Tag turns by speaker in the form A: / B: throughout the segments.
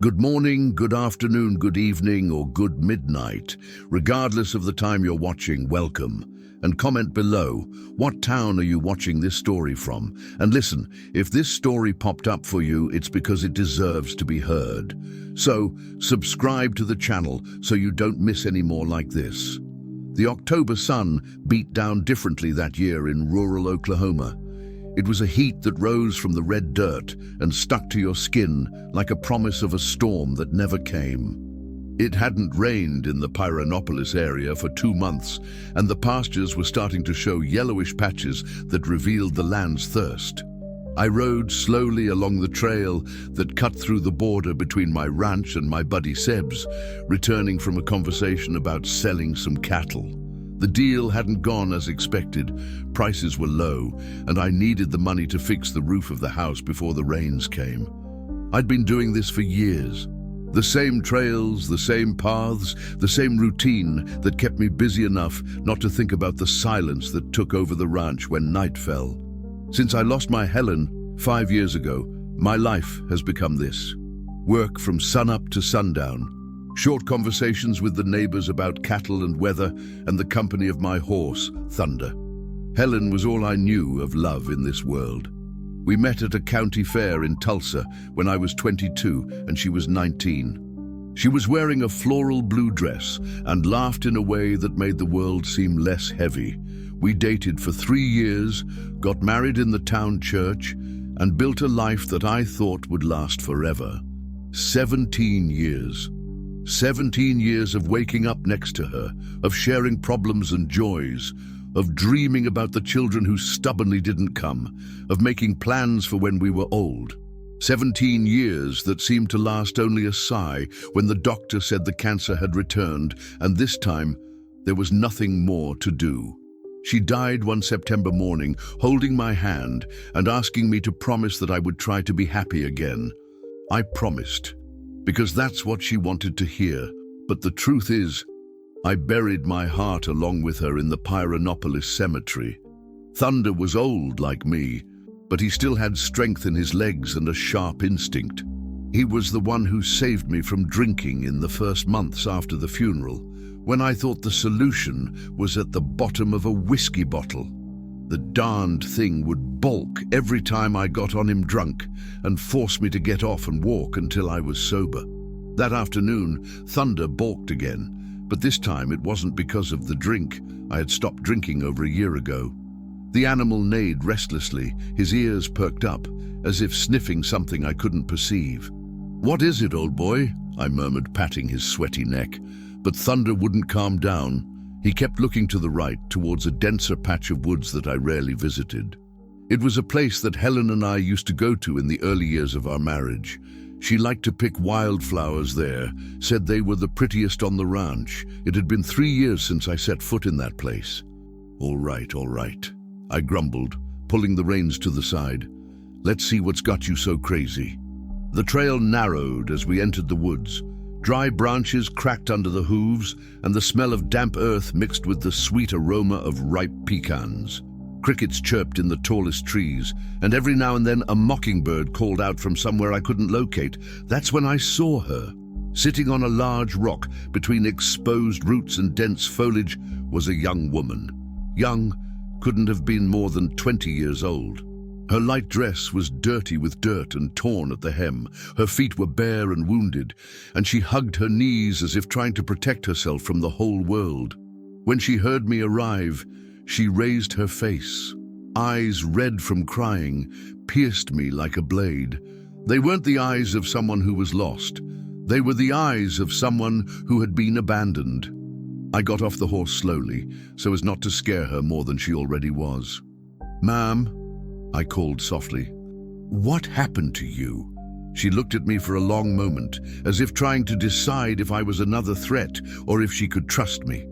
A: Good morning, good afternoon, good evening, or good midnight. Regardless of the time you're watching, welcome. And comment below, what town are you watching this story from? And listen, if this story popped up for you, it's because it deserves to be heard. So, subscribe to the channel so you don't miss any more like this. The October sun beat down differently that year in rural Oklahoma. It was a heat that rose from the red dirt and stuck to your skin like a promise of a storm that never came. It hadn't rained in the Pyranopolis area for 2 months, and the pastures were starting to show yellowish patches that revealed the land's thirst. I rode slowly along the trail that cut through the border between my ranch and my buddy Seb's, returning from a conversation about selling some cattle. The deal hadn't gone as expected. Prices were low, and I needed the money to fix the roof of the house before the rains came. I'd been doing this for years. The same trails, the same paths, the same routine that kept me busy enough not to think about the silence that took over the ranch when night fell. Since I lost my Helen 5 years ago, my life has become this. Work from sunup to sundown. Short conversations with the neighbors about cattle and weather, and the company of my horse, Thunder. Helen was all I knew of love in this world. We met at a county fair in Tulsa when I was 22 and she was 19. She was wearing a floral blue dress and laughed in a way that made the world seem less heavy. We dated for 3 years, got married in the town church, and built a life that I thought would last forever. 17 years. 17 years of waking up next to her, of sharing problems and joys, of dreaming about the children who stubbornly didn't come, of making plans for when we were old. 17 years that seemed to last only a sigh when the doctor said the cancer had returned, and this time there was nothing more to do. She died one September morning, holding my hand and asking me to promise that I would try to be happy again. I promised, because that's what she wanted to hear. But the truth is, I buried my heart along with her in the Pyranopolis cemetery. Thunder was old like me, but he still had strength in his legs and a sharp instinct. He was the one who saved me from drinking in the first months after the funeral, when I thought the solution was at the bottom of a whiskey bottle. The darned thing would balk every time I got on him drunk and force me to get off and walk until I was sober. That afternoon, Thunder balked again, but this time it wasn't because of the drink. I had stopped drinking over a year ago. The animal neighed restlessly, his ears perked up, as if sniffing something I couldn't perceive. "What is it, old boy?" I murmured, patting his sweaty neck. But Thunder wouldn't calm down. He kept looking to the right, towards a denser patch of woods that I rarely visited. It was a place that Helen and I used to go to in the early years of our marriage. She liked to pick wildflowers there, said they were the prettiest on the ranch. It had been 3 years since I set foot in that place. All right, I grumbled, pulling the reins to the side. "Let's see what's got you so crazy." The trail narrowed as we entered the woods. Dry branches cracked under the hooves, and the smell of damp earth mixed with the sweet aroma of ripe pecans. Crickets chirped in the tallest trees, and every now and then a mockingbird called out from somewhere I couldn't locate. That's when I saw her. Sitting on a large rock between exposed roots and dense foliage was a young woman. Young couldn't have been more than 20 years old. Her light dress was dirty with dirt and torn at the hem. Her feet were bare and wounded, and she hugged her knees as if trying to protect herself from the whole world. When she heard me arrive, she raised her face. Eyes red from crying pierced me like a blade. They weren't the eyes of someone who was lost. They were the eyes of someone who had been abandoned. I got off the horse slowly, so as not to scare her more than she already was. "Ma'am," I called softly. "What happened to you?" She looked at me for a long moment, as if trying to decide if I was another threat or if she could trust me.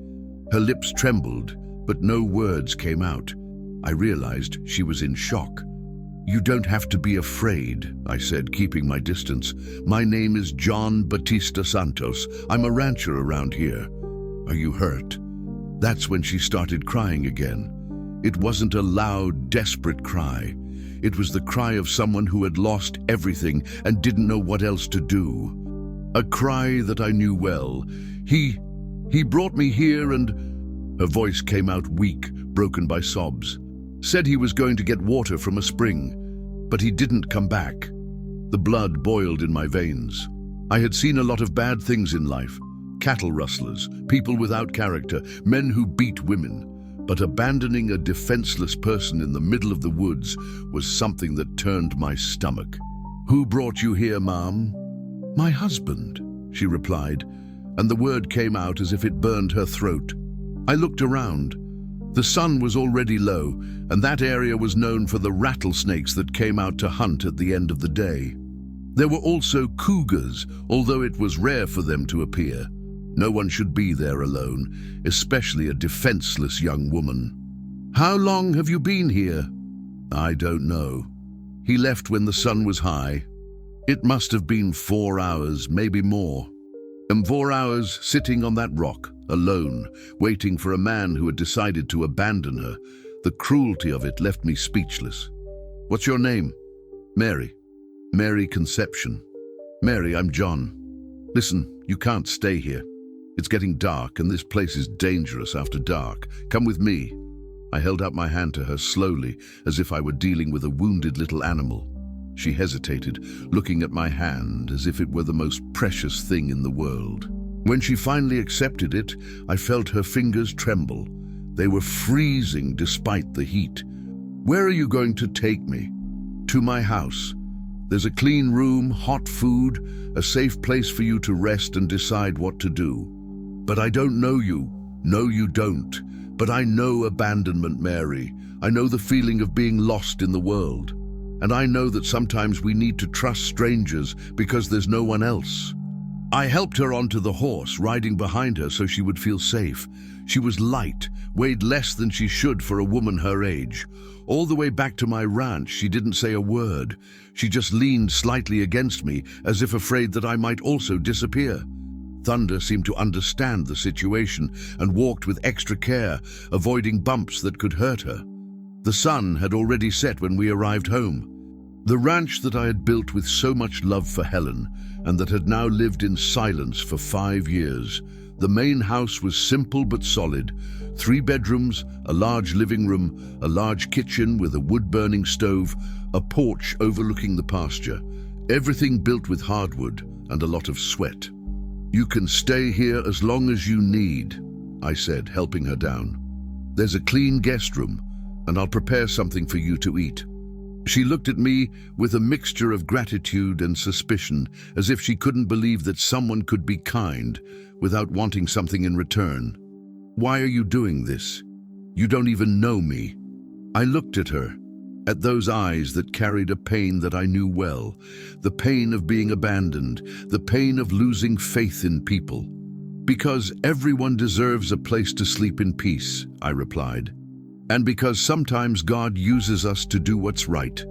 A: Her lips trembled, but no words came out. I realized she was in shock. "You don't have to be afraid," I said, keeping my distance. "My name is John Batista Santos. I'm a rancher around here. Are you hurt?" That's when she started crying again. It wasn't a loud, desperate cry. It was the cry of someone who had lost everything and didn't know what else to do. A cry that I knew well. He brought me here and... Her voice came out weak, broken by sobs. Said he was going to get water from a spring, but he didn't come back. The blood boiled in my veins. I had seen a lot of bad things in life. Cattle rustlers, people without character, men who beat women. But abandoning a defenseless person in the middle of the woods was something that turned my stomach. "Who brought you here, Mom?" "My husband," she replied, and the word came out as if it burned her throat. I looked around. The sun was already low, and that area was known for the rattlesnakes that came out to hunt at the end of the day. There were also cougars, although it was rare for them to appear. No one should be there alone, especially a defenseless young woman. "How long have you been here?" "I don't know. He left when the sun was high. It must have been 4 hours, maybe more. And 4 hours sitting on that rock, alone, waiting for a man who had decided to abandon her. The cruelty of it left me speechless." "What's your name?" "Mary. Mary Conception." "Mary, I'm John. Listen, you can't stay here. It's getting dark, and this place is dangerous after dark. Come with me." I held out my hand to her slowly, as if I were dealing with a wounded little animal. She hesitated, looking at my hand as if it were the most precious thing in the world. When she finally accepted it, I felt her fingers tremble. They were freezing despite the heat. "Where are you going to take me?" "To my house. There's a clean room, hot food, a safe place for you to rest and decide what to do." "But I don't know you." "No, you don't. But I know abandonment, Mary. I know the feeling of being lost in the world. And I know that sometimes we need to trust strangers because there's no one else." I helped her onto the horse, riding behind her so she would feel safe. She was light, weighed less than she should for a woman her age. All the way back to my ranch, she didn't say a word. She just leaned slightly against me, as if afraid that I might also disappear. Thunder seemed to understand the situation and walked with extra care, avoiding bumps that could hurt her. The sun had already set when we arrived home. The ranch that I had built with so much love for Helen, and that had now lived in silence for 5 years. The main house was simple but solid. 3 bedrooms, a large living room, a large kitchen with a wood-burning stove, a porch overlooking the pasture. Everything built with hardwood and a lot of sweat. "You can stay here as long as you need," I said, helping her down. "There's a clean guest room, and I'll prepare something for you to eat." She looked at me with a mixture of gratitude and suspicion, as if she couldn't believe that someone could be kind without wanting something in return. "Why are you doing this? You don't even know me." I looked at her, at those eyes that carried a pain that I knew well, the pain of being abandoned, the pain of losing faith in people. "Because everyone deserves a place to sleep in peace," I replied. "And because sometimes God uses us to do what's right."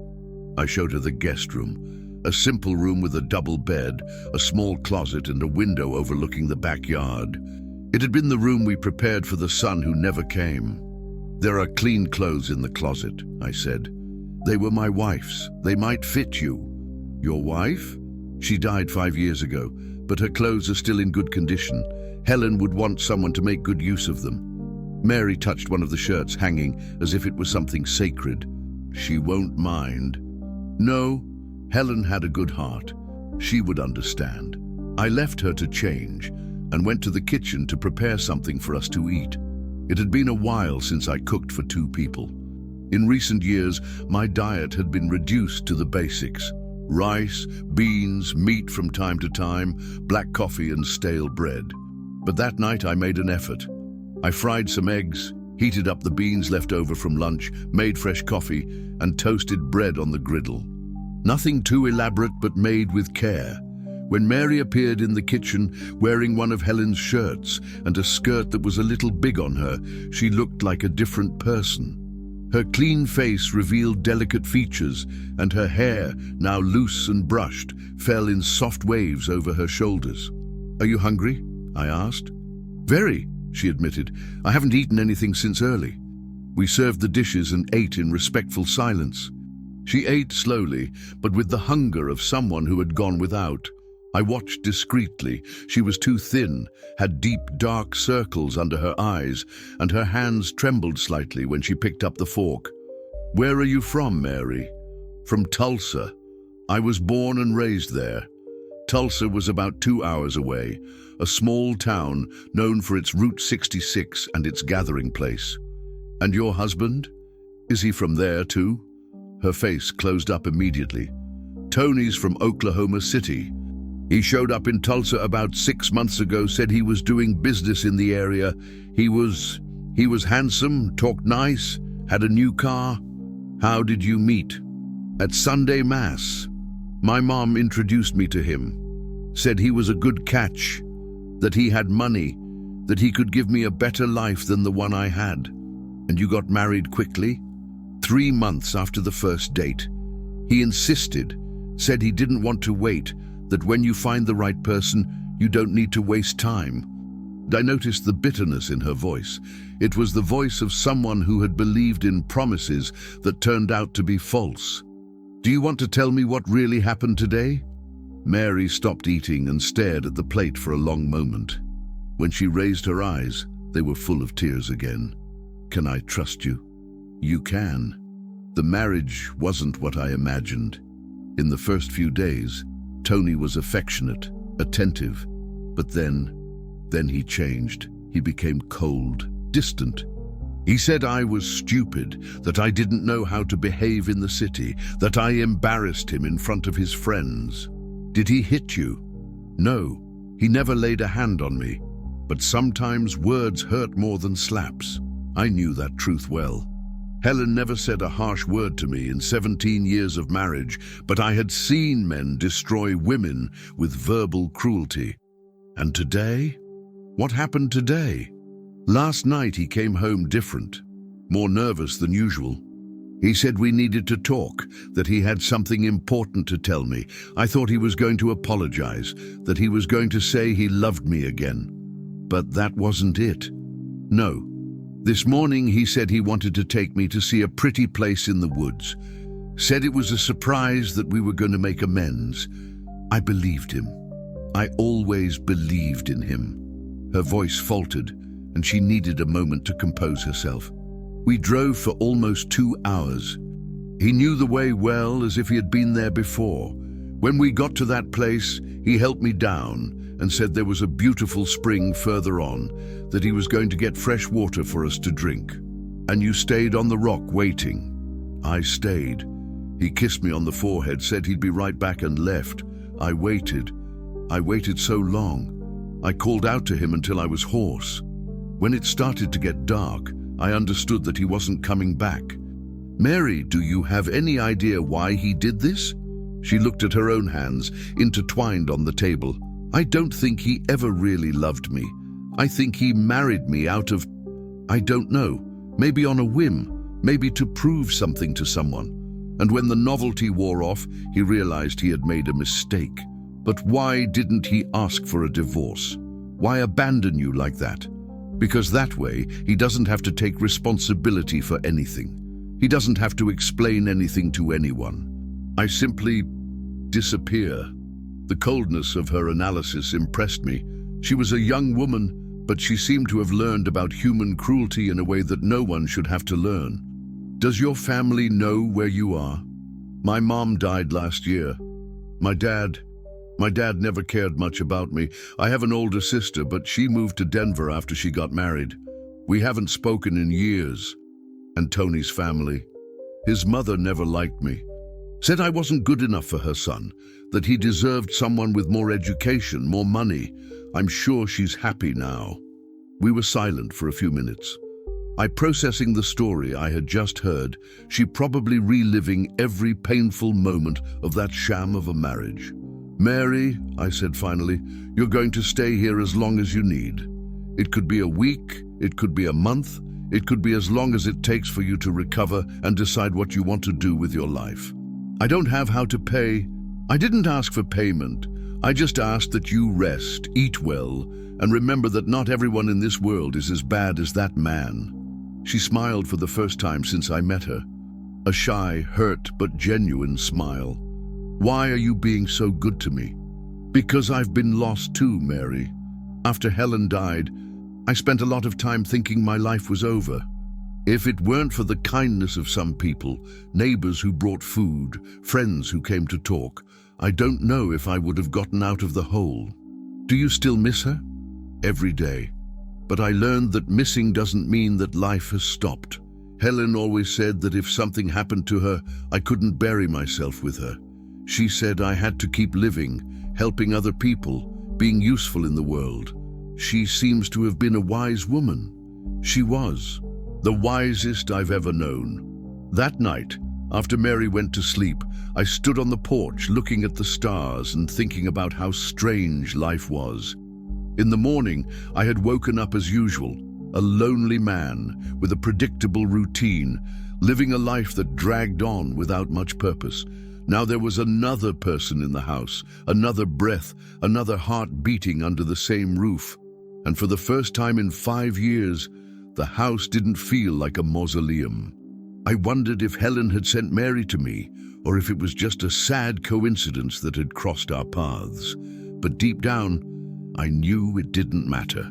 A: I showed her the guest room, a simple room with a double bed, a small closet and a window overlooking the backyard. It had been the room we prepared for the son who never came. "There are clean clothes in the closet," I said. "They were my wife's. They might fit you." "Your wife?" "She died 5 years ago, but her clothes are still in good condition. Helen would want someone to make good use of them." Mary touched one of the shirts hanging as if it was something sacred. "She won't mind." "No, Helen had a good heart. She would understand." I left her to change and went to the kitchen to prepare something for us to eat. It had been a while since I cooked for 2 people. In recent years, my diet had been reduced to the basics: rice, beans, meat from time to time, black coffee and stale bread. But that night I made an effort. I fried some eggs, heated up the beans left over from lunch, made fresh coffee, and toasted bread on the griddle. Nothing too elaborate, but made with care. When Mary appeared in the kitchen wearing one of Helen's shirts and a skirt that was a little big on her, she looked like a different person. Her clean face revealed delicate features, and her hair, now loose and brushed, fell in soft waves over her shoulders. "Are you hungry?" I asked. "Very," she admitted. "I haven't eaten anything since early." We served the dishes and ate in respectful silence. She ate slowly, but with the hunger of someone who had gone without. I watched discreetly. She was too thin, had deep, dark circles under her eyes, and her hands trembled slightly when she picked up the fork. "Where are you from, Mary?" "From Tulsa. I was born and raised there." Tulsa was about 2 hours away, a small town known for its Route 66 and its gathering place. "And your husband? Is he from there too?" Her face closed up immediately. "Tony's from Oklahoma City. He showed up in Tulsa about 6 months ago, said he was doing business in the area. He was handsome, talked nice, had a new car." "How did you meet?" "At Sunday Mass. My mom introduced me to him. Said he was a good catch, that he had money, that he could give me a better life than the one I had." "And you got married quickly?" 3 months after the first date. He insisted, said he didn't want to wait, that when you find the right person, you don't need to waste time. I noticed the bitterness in her voice. It was the voice of someone who had believed in promises that turned out to be false. "Do you want to tell me what really happened today?" Mary stopped eating and stared at the plate for a long moment. When she raised her eyes, they were full of tears again. "Can I trust you?" "You can. The marriage wasn't what I imagined. In the first few days, Tony was affectionate, attentive, but then he changed. He became cold, distant. He said I was stupid, that I didn't know how to behave in the city, that I embarrassed him in front of his friends." "Did he hit you?" "No, he never laid a hand on me. But sometimes words hurt more than slaps. I knew that truth well. Helen never said a harsh word to me in 17 years of marriage, but I had seen men destroy women with verbal cruelty. And today? What happened today? Last night he came home different, more nervous than usual. He said we needed to talk, that he had something important to tell me. I thought he was going to apologize, that he was going to say he loved me again. But that wasn't it. No. This morning he said he wanted to take me to see a pretty place in the woods. Said it was a surprise, that we were going to make amends. I believed him. I always believed in him." Her voice faltered, and she needed a moment to compose herself. "We drove for almost 2 hours. He knew the way well, as if he had been there before. When we got to that place, he helped me down and said there was a beautiful spring further on, that he was going to get fresh water for us to drink. And you stayed on the rock waiting." "I stayed. He kissed me on the forehead, said he'd be right back, and left. I waited. I waited so long. I called out to him until I was hoarse. When it started to get dark, I understood that he wasn't coming back." "Mary, do you have any idea why he did this?" She looked at her own hands, intertwined on the table. "I don't think he ever really loved me. I think he married me out of, I don't know, maybe on a whim, maybe to prove something to someone. And when the novelty wore off, he realized he had made a mistake. But why didn't he ask for a divorce? Why abandon you like that? Because that way, he doesn't have to take responsibility for anything. He doesn't have to explain anything to anyone. I simply disappear." The coldness of her analysis impressed me. She was a young woman, but she seemed to have learned about human cruelty in a way that no one should have to learn. "Does your family know where you are?" "My mom died last year. My dad never cared much about me. I have an older sister, but she moved to Denver after she got married. We haven't spoken in years." "And Tony's family?" "His mother never liked me. Said I wasn't good enough for her son, that he deserved someone with more education, more money. I'm sure she's happy now." We were silent for a few minutes. I processing the story I had just heard, she probably reliving every painful moment of that sham of a marriage. "Mary," I said finally, "you're going to stay here as long as you need. It could be a week, it could be a month, it could be as long as it takes for you to recover and decide what you want to do with your life. I don't have how to pay. I didn't ask for payment. I just asked that you rest, eat well, and remember that not everyone in this world is as bad as that man." She smiled for the first time since I met her. A shy, hurt, but genuine smile. "Why are you being so good to me?" Because I've been lost too, Mary. After Helen died, I spent a lot of time thinking my life was over. If it weren't for the kindness of some people, neighbors who brought food, friends who came to talk, I don't know if I would have gotten out of the hole. Do you still miss her? Every day. But I learned that missing doesn't mean that life has stopped. Helen always said that if something happened to her, I couldn't bury myself with her. She said I had to keep living, helping other people, being useful in the world. She seems to have been a wise woman. She was. The wisest I've ever known. That night, after Mary went to sleep, I stood on the porch looking at the stars and thinking about how strange life was. In the morning, I had woken up as usual, a lonely man with a predictable routine, living a life that dragged on without much purpose. Now there was another person in the house, another breath, another heart beating under the same roof. And for the first time in 5 years, the house didn't feel like a mausoleum. I wondered if Helen had sent Mary to me, or if it was just a sad coincidence that had crossed our paths. But deep down, I knew it didn't matter.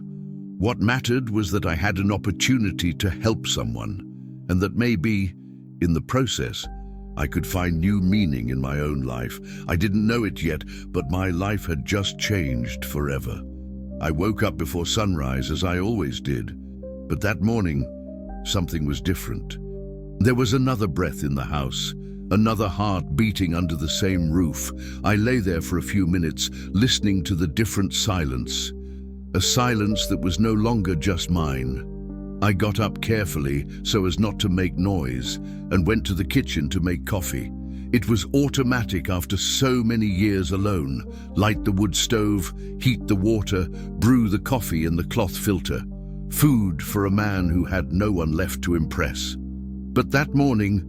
A: What mattered was that I had an opportunity to help someone, and that maybe, in the process, I could find new meaning in my own life. I didn't know it yet, but my life had just changed forever. I woke up before sunrise, as I always did. But that morning, something was different. There was another breath in the house, another heart beating under the same roof. I lay there for a few minutes, listening to the different silence, a silence that was no longer just mine. I got up carefully so as not to make noise and went to the kitchen to make coffee. It was automatic after so many years alone. Light the wood stove, heat the water, brew the coffee in the cloth filter. Food for a man who had no one left to impress. But that morning,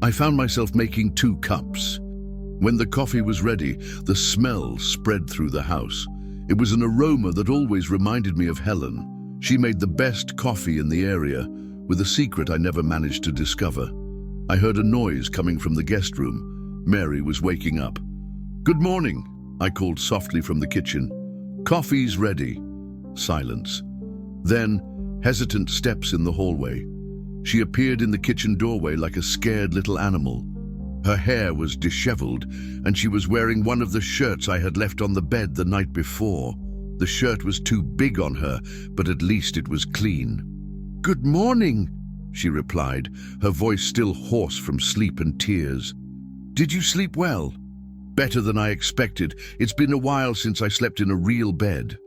A: I found myself making 2 cups. When the coffee was ready, the smell spread through the house. It was an aroma that always reminded me of Helen. She made the best coffee in the area, with a secret I never managed to discover. I heard a noise coming from the guest room. Mary was waking up. "Good morning," I called softly from the kitchen. "Coffee's ready." Silence. Then, hesitant steps in the hallway. She appeared in the kitchen doorway like a scared little animal. Her hair was disheveled, and she was wearing one of the shirts I had left on the bed the night before. The shirt was too big on her, but at least it was clean. "Good morning," she replied, her voice still hoarse from sleep and tears. "Did you sleep well?" "Better than I expected. It's been a while since I slept in a real bed."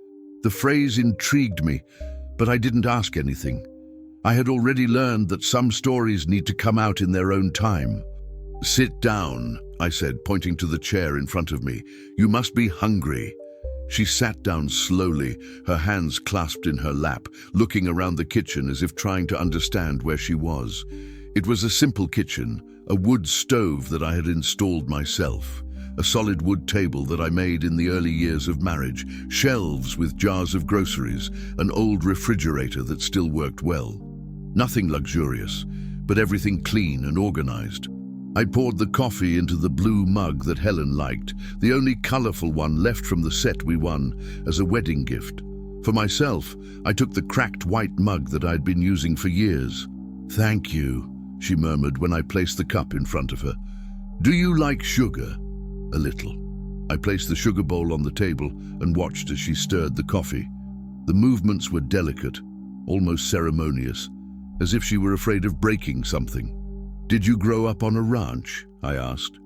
A: The phrase intrigued me, but I didn't ask anything. I had already learned that some stories need to come out in their own time. "Sit down," I said, pointing to the chair in front of me. "You must be hungry." She sat down slowly, her hands clasped in her lap, looking around the kitchen as if trying to understand where she was. It was a simple kitchen, a wood stove that I had installed myself, a solid wood table that I made in the early years of marriage, shelves with jars of groceries, an old refrigerator that still worked well. Nothing luxurious, but everything clean and organized. I poured the coffee into the blue mug that Helen liked, the only colorful one left from the set we won as a wedding gift. For myself, I took the cracked white mug that I'd been using for years. "Thank you," she murmured when I placed the cup in front of her. "Do you like sugar?" "A little." I placed the sugar bowl on the table and watched as she stirred the coffee. The movements were delicate, almost ceremonious, as if she were afraid of breaking something. "Did you grow up on a ranch?" I asked.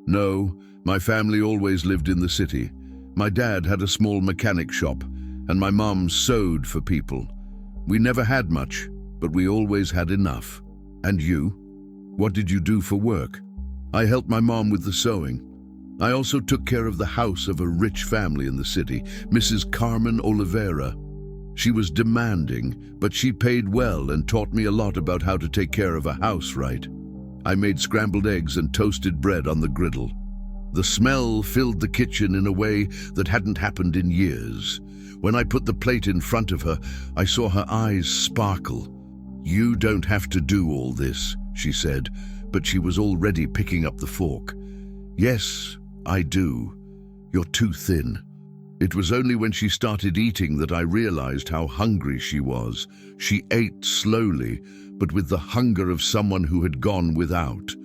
A: "No, my family always lived in the city. My dad had a small mechanic shop, and my mom sewed for people. We never had much, but we always had enough." "And you? What did you do for work?" "I helped my mom with the sewing. I also took care of the house of a rich family in the city, Mrs. Carmen Oliveira. She was demanding, but she paid well and taught me a lot about how to take care of a house right. I made scrambled eggs and toasted bread on the griddle. The smell filled the kitchen in a way that hadn't happened in years. When I put the plate in front of her, I saw her eyes sparkle. "You don't have to do all this," she said, but she was already picking up the fork. "Yes, I do. "You're too thin." It was only when she started eating that I realized how hungry she was. She ate slowly, but with the hunger of someone who had gone without.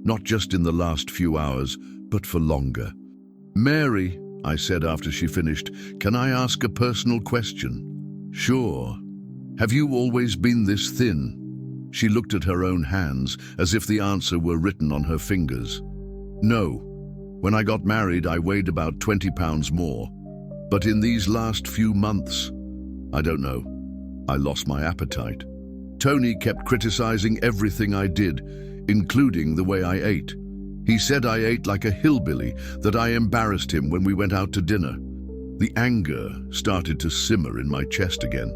A: Not just in the last few hours, but for longer. "Mary," I said after she finished, "can I ask a personal question?" "Sure." "Have you always been this thin?" She looked at her own hands, as if the answer were written on her fingers. "No. When I got married, I weighed about 20 pounds more. But in these last few months, I don't know, I lost my appetite. Tony kept criticizing everything I did, including the way I ate. He said I ate like a hillbilly, that I embarrassed him when we went out to dinner. The anger started to simmer in my chest again.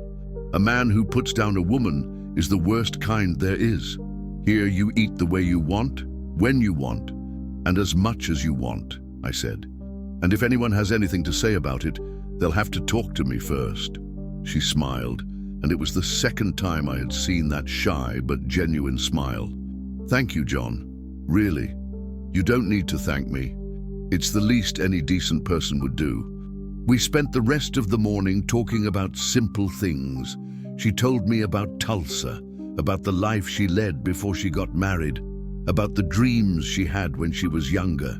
A: A man who puts down a woman is the worst kind there is. Here you eat the way you want, when you want, and as much as you want, I said. And if anyone has anything to say about it, they'll have to talk to me first. She smiled, and it was the second time I had seen that shy but genuine smile. "Thank you, John. Really. You don't need to thank me. It's the least any decent person would do." We spent the rest of the morning talking about simple things. She told me about Tulsa, about the life she led before she got married, about the dreams she had when she was younger.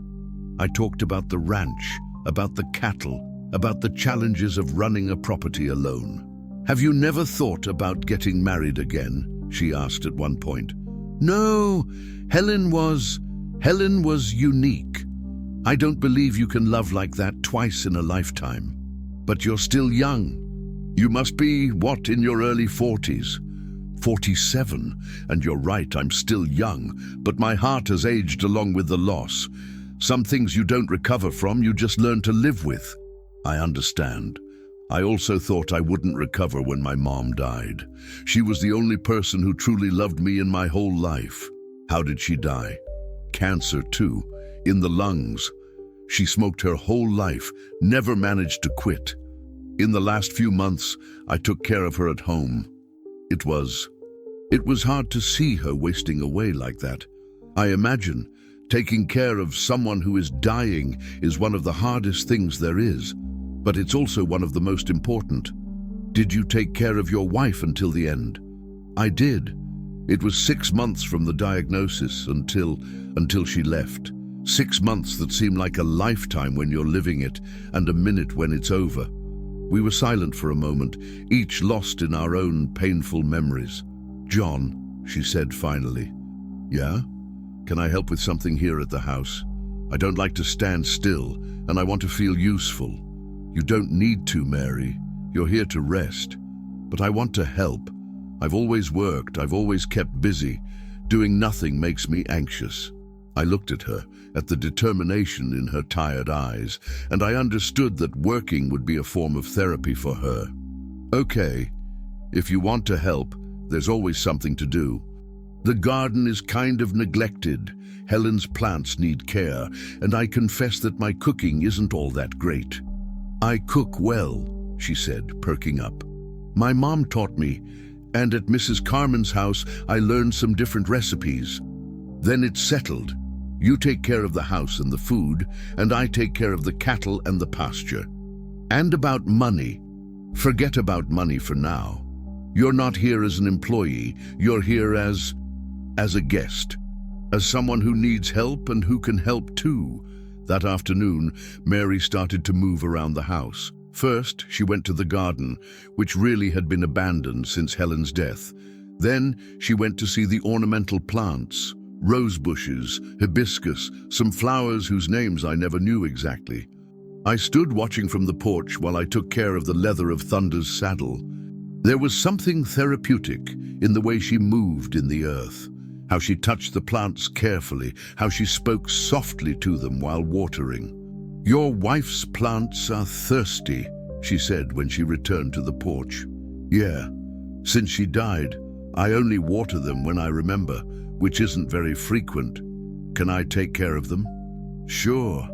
A: I talked about the ranch, about the cattle, about the challenges of running a property alone. "Have you never thought about getting married again?" she asked at one point. "No, Helen was unique. I don't believe you can love like that twice in a lifetime. But you're still young. You must be, what, in your early 40s? 47, and you're right, I'm still young, but my heart has aged along with the loss. Some things you don't recover from, you just learn to live with." I understand. I also thought I wouldn't recover when my mom died. She was the only person who truly loved me in my whole life. How did she die? Cancer too, in the lungs. She smoked her whole life, never managed to quit. In the last few months, I took care of her at home. It was hard to see her wasting away like that. I imagine taking care of someone who is dying is one of the hardest things there is, but it's also one of the most important. Did you take care of your wife until the end? I did. It was 6 months from the diagnosis until she left. 6 months that seem like a lifetime when you're living it, and a minute when it's over. We were silent for a moment, each lost in our own painful memories. "John," she said finally. "Yeah? Can I help with something here at the house? I don't like to stand still, and I want to feel useful." "You don't need to, Mary. You're here to rest. But I want to help. I've always worked, I've always kept busy. Doing nothing makes me anxious." I looked at her, at the determination in her tired eyes, and I understood that working would be a form of therapy for her. "Okay, if you want to help, there's always something to do. The garden is kind of neglected. Helen's plants need care, and I confess that my cooking isn't all that great." "I cook well," she said, perking up. "My mom taught me, and at Mrs. Carmen's house I learned some different recipes. Then it's settled. You take care of the house and the food, and I take care of the cattle and the pasture. And about money. Forget about money for now. You're not here as an employee, you're here as a guest, as someone who needs help and who can help too." That afternoon, Mary started to move around the house. First, she went to the garden, which really had been abandoned since Helen's death. Then she went to see the ornamental plants, rose bushes, hibiscus, some flowers whose names I never knew exactly. I stood watching from the porch while I took care of the leather of Thunder's saddle. There was something therapeutic in the way she moved in the earth, how she touched the plants carefully, how she spoke softly to them while watering. "Your wife's plants are thirsty," she said when she returned to the porch. "Yeah, since she died, I only water them when I remember, which isn't very frequent. Can I take care of them?" "Sure."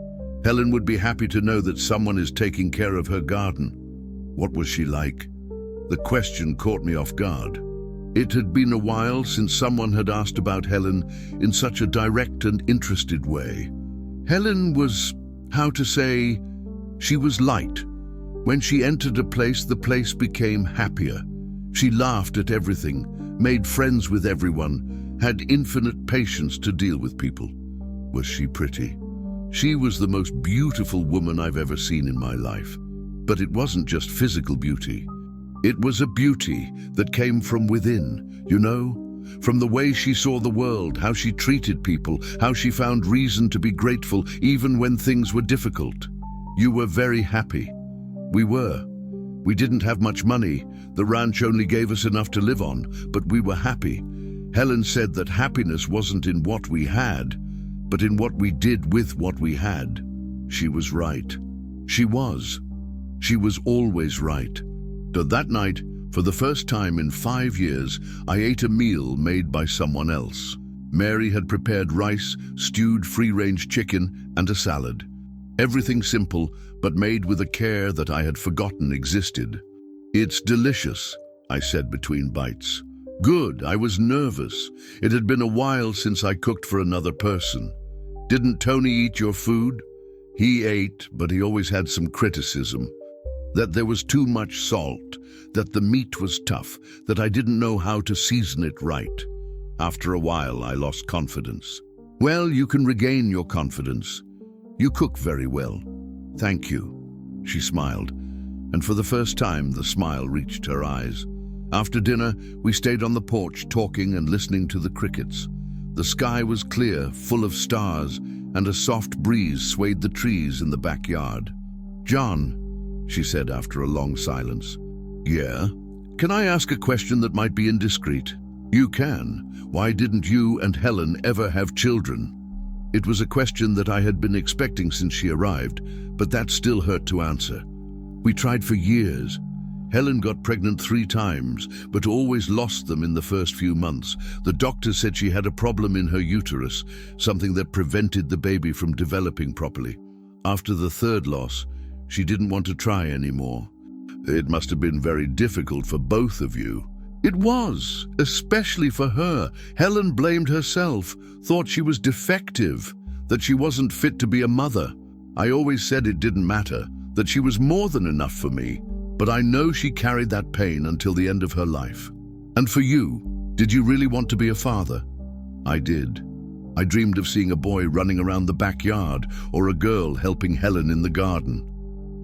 A: Helen would be happy to know that someone is taking care of her garden. What was she like? The question caught me off guard. It had been a while since someone had asked about Helen in such a direct and interested way. Helen was, how to say, She was light. When she entered a place, the place became happier. She laughed at everything, made friends with everyone, had infinite patience to deal with people. Was she pretty? She was the most beautiful woman I've ever seen in my life. But it wasn't just physical beauty. It was a beauty that came from within, from the way she saw the world, how she treated people, how she found reason to be grateful even when things were difficult. You were very happy. We were. We didn't have much money. The ranch only gave us enough to live on, but we were happy. Helen said that happiness wasn't in what we had, but in what we did with what we had. She was right. She was. She was always right. So that night, for the first time in 5 years, I ate a meal made by someone else. Mary had prepared rice, stewed free-range chicken, and a salad. Everything simple, but made with a care that I had forgotten existed. "It's delicious," I said between bites. "Good, I was nervous. It had been a while since I cooked for another person." "Didn't Tony eat your food?" "He ate, but he always had some criticism. That there was too much salt, that the meat was tough, that I didn't know how to season it right." After a while, I lost confidence. "Well, you can regain your confidence. You cook very well." "Thank you." She smiled, and for the first time, the smile reached her eyes. After dinner, we stayed on the porch talking and listening to the crickets. The sky was clear, full of stars, and a soft breeze swayed the trees in the backyard. "John," she said after a long silence. "Yeah? Can I ask a question that might be indiscreet?" "You can. Why didn't you and Helen ever have children?" It was a question that I had been expecting since she arrived, but that still hurt to answer. "We tried for years. Helen got pregnant 3 times, but always lost them in the first few months. The doctor said she had a problem in her uterus, something that prevented the baby from developing properly. After the 3rd loss, she didn't want to try anymore." "It must have been very difficult for both of you." "It was, especially for her. Helen blamed herself, thought she was defective, that she wasn't fit to be a mother. I always said it didn't matter, that she was more than enough for me. But I know she carried that pain until the end of her life." "And for you, did you really want to be a father?" "I did. I dreamed of seeing a boy running around the backyard or a girl helping Helen in the garden.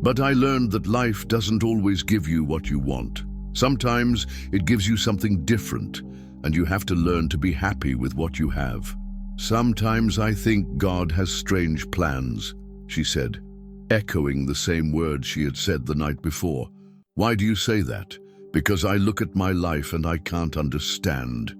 A: But I learned that life doesn't always give you what you want. Sometimes it gives you something different, and you have to learn to be happy with what you have." "Sometimes I think God has strange plans," she said, echoing the same words she had said the night before. "Why do you say that?" "Because I look at my life and I can't understand.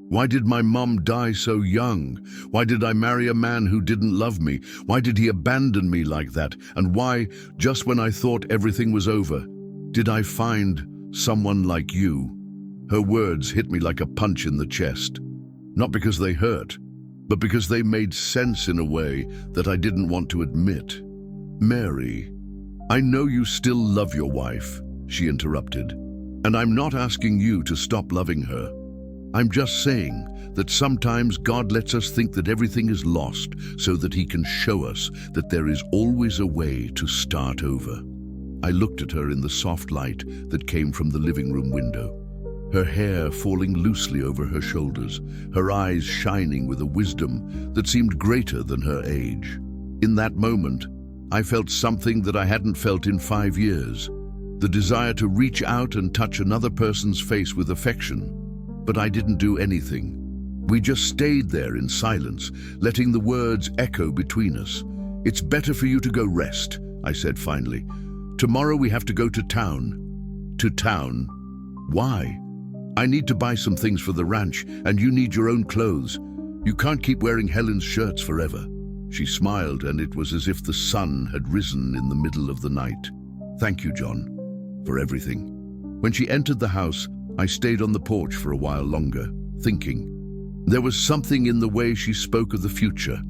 A: Why did my mom die so young? Why did I marry a man who didn't love me? Why did he abandon me like that? And why, just when I thought everything was over, did I find someone like you?" Her words hit me like a punch in the chest. Not because they hurt, but because they made sense in a way that I didn't want to admit. "Mary, I know you still love your wife," she interrupted, "and I'm not asking you to stop loving her. I'm just saying that sometimes God lets us think that everything is lost so that he can show us that there is always a way to start over." I looked at her in the soft light that came from the living room window, her hair falling loosely over her shoulders, her eyes shining with a wisdom that seemed greater than her age. In that moment, I felt something that I hadn't felt in 5 years, the desire to reach out and touch another person's face with affection. But I didn't do anything. We just stayed there in silence, letting the words echo between us. "It's better for you to go rest," I said finally. "Tomorrow we have to go to town." "To town? Why?" "I need to buy some things for the ranch, and you need your own clothes. You can't keep wearing Helen's shirts forever." She smiled, and it was as if the sun had risen in the middle of the night. "Thank you, John, for everything." When she entered the house, I stayed on the porch for a while longer, thinking. There was something in the way she spoke of the future,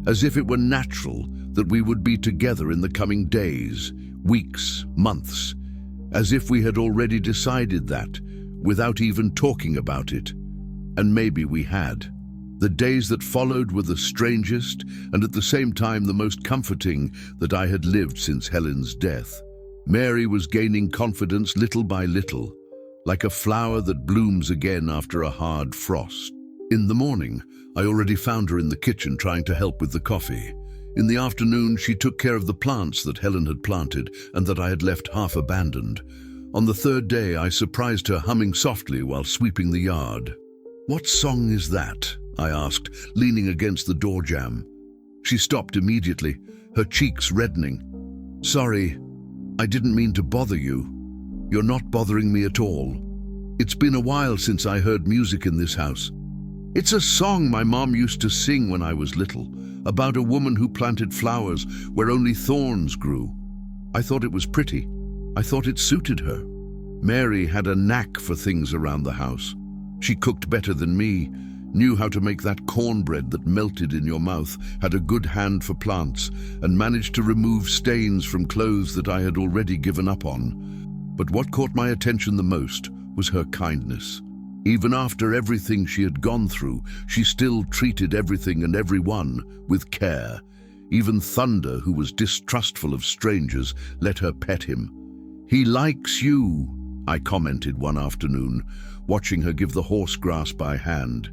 A: as if it were natural that we would be together in the coming days, weeks, months, as if we had already decided that, without even talking about it. And maybe we had. The days that followed were the strangest and at the same time the most comforting that I had lived since Helen's death. Mary was gaining confidence little by little, like a flower that blooms again after a hard frost. In the morning, I already found her in the kitchen trying to help with the coffee. In the afternoon, she took care of the plants that Helen had planted and that I had left half abandoned. On the third day, I surprised her humming softly while sweeping the yard. "What song is that?" I asked, leaning against the door jamb. She stopped immediately, her cheeks reddening. "Sorry, I didn't mean to bother you. You're not bothering me at all. It's been a while since I heard music in this house. It's a song my mom used to sing when I was little, about a woman who planted flowers where only thorns grew. I thought it was pretty. I thought it suited her." Mary had a knack for things around the house. She cooked better than me, knew how to make that cornbread that melted in your mouth, had a good hand for plants, and managed to remove stains from clothes that I had already given up on. But what caught my attention the most was her kindness. Even after everything she had gone through, she still treated everything and everyone with care. Even Thunder, who was distrustful of strangers, let her pet him. "He likes you," I commented one afternoon, watching her give the horse grass by hand.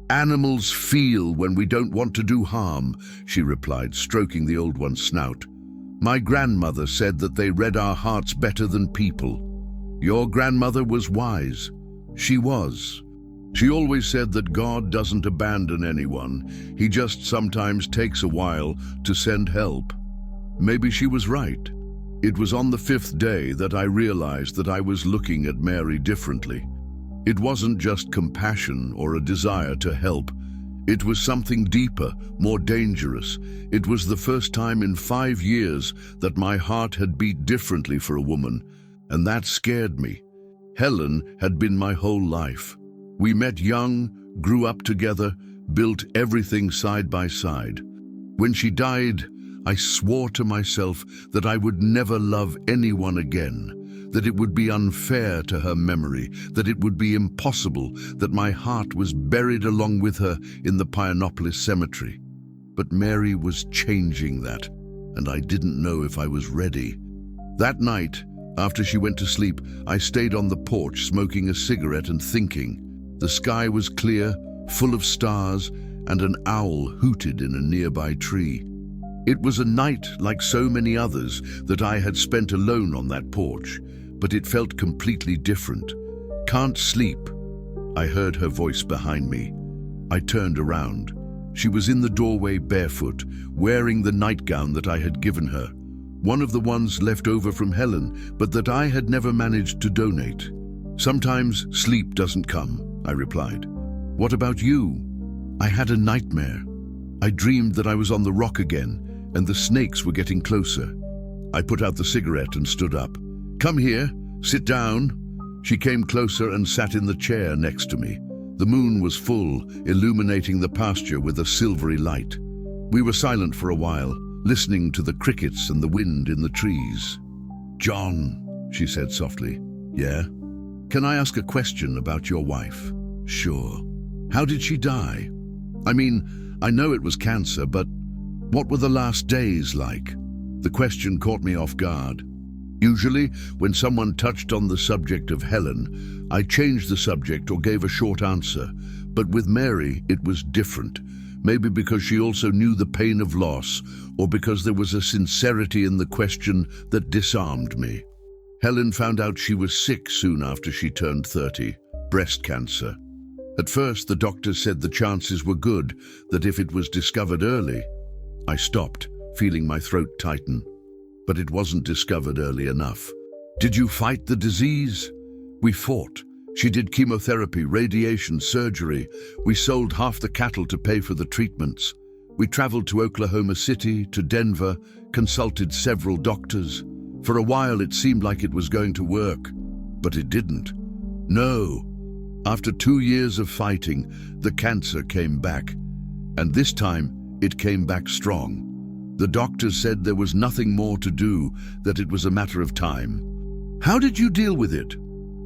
A: "Animals feel when we don't want to do harm," she replied, stroking the old one's snout. "My grandmother said that they read our hearts better than people. Your grandmother was wise. She was. She always said that God doesn't abandon anyone. He just sometimes takes a while to send help." Maybe she was right. It was on the 5th day that I realized that I was looking at Mary differently. It wasn't just compassion or a desire to help. It was something deeper, more dangerous. It was the first time in 5 years that my heart had beat differently for a woman, and that scared me. Helen had been my whole life. We met young, grew up together, built everything side by side. When she died, I swore to myself that I would never love anyone again, that it would be unfair to her memory, that it would be impossible, that my heart was buried along with her in the Pianopolis cemetery. But Mary was changing that, and I didn't know if I was ready. That night, after she went to sleep, I stayed on the porch smoking a cigarette and thinking. The sky was clear, full of stars, and an owl hooted in a nearby tree. It was a night like so many others that I had spent alone on that porch, but it felt completely different. "Can't sleep," I heard her voice behind me. I turned around. She was in the doorway barefoot, wearing the nightgown that I had given her, one of the ones left over from Helen, but that I had never managed to donate. "Sometimes sleep doesn't come," I replied. "What about you?" "I had a nightmare. I dreamed that I was on the rock again, and the snakes were getting closer." I put out the cigarette and stood up. "Come here, sit down." She came closer and sat in the chair next to me. The moon was full, illuminating the pasture with a silvery light. We were silent for a while, listening to the crickets and the wind in the trees. "John," she said softly. "Yeah?" "Can I ask a question about your wife?" "Sure." "How did she die? I mean, I know it was cancer, but what were the last days like?" The question caught me off guard. Usually, when someone touched on the subject of Helen, I changed the subject or gave a short answer. But with Mary, it was different. Maybe because she also knew the pain of loss, or because there was a sincerity in the question that disarmed me. Helen found out she was sick soon after she turned 30, breast cancer. At first, the doctor said the chances were good, that if it was discovered early. I stopped, feeling my throat tighten. But it wasn't discovered early enough. "Did you fight the disease?" "We fought. She did chemotherapy, radiation, surgery. We sold half the cattle to pay for the treatments. We traveled to Oklahoma City, to Denver, consulted several doctors. For a while it seemed like it was going to work, but it didn't. No. After 2 years of fighting, the cancer came back. And this time, it came back strong. The doctors said there was nothing more to do, that it was a matter of time." "How did you deal with it?"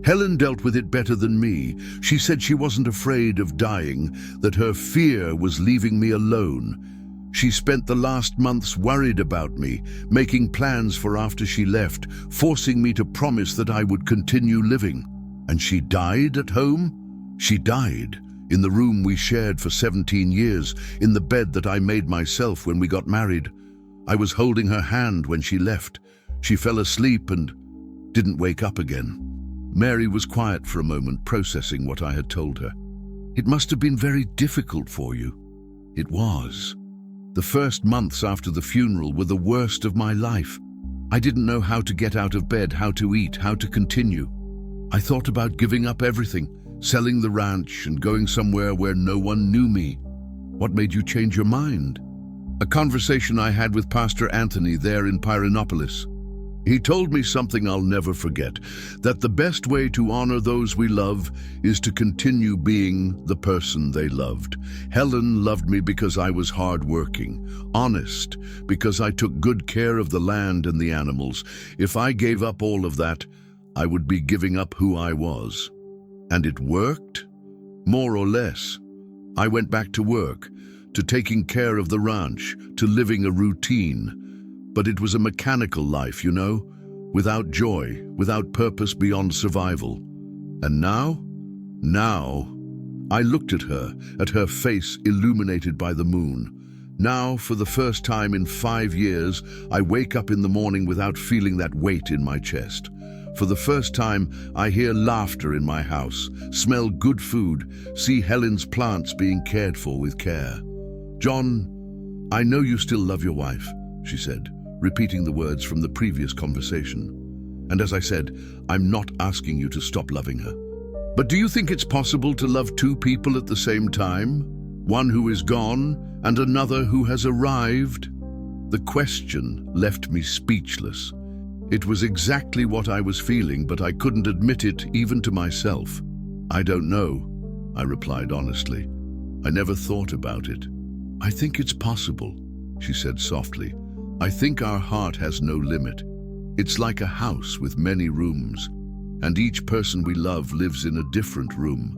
A: Helen dealt with it better than me. She said she wasn't afraid of dying, that her fear was leaving me alone. She spent the last months worried about me, making plans for after she left, forcing me to promise that I would continue living. And she died at home? She died in the room we shared for 17 years, in the bed that I made myself when we got married. I was holding her hand when she left. She fell asleep and didn't wake up again. Mary was quiet for a moment, processing what I had told her. It must have been very difficult for you. It was. The first months after the funeral were the worst of my life. I didn't know how to get out of bed, how to eat, how to continue. I thought about giving up everything, selling the ranch and going somewhere where no one knew me. What made you change your mind? A conversation I had with Pastor Anthony there in Pyrenopolis. He told me something I'll never forget, that the best way to honor those we love is to continue being the person they loved. Helen loved me because I was hardworking, honest, because I took good care of the land and the animals. If I gave up all of that, I would be giving up who I was. And it worked? More or less. I went back to work, to taking care of the ranch, to living a routine. But it was a mechanical life, you know, without joy, without purpose beyond survival. And now? I looked at her face illuminated by the moon. Now, for the first time in 5 years, I wake up in the morning without feeling that weight in my chest. For the first time, I hear laughter in my house, smell good food, see Helen's plants being cared for with care. John, I know you still love your wife, she said, repeating the words from the previous conversation. And as I said, I'm not asking you to stop loving her. But do you think it's possible to love two people at the same time? One who is gone and another who has arrived? The question left me speechless. It was exactly what I was feeling, but I couldn't admit it even to myself. I don't know, I replied honestly. I never thought about it. I think it's possible, she said softly. I think our heart has no limit. It's like a house with many rooms, and each person we love lives in a different room.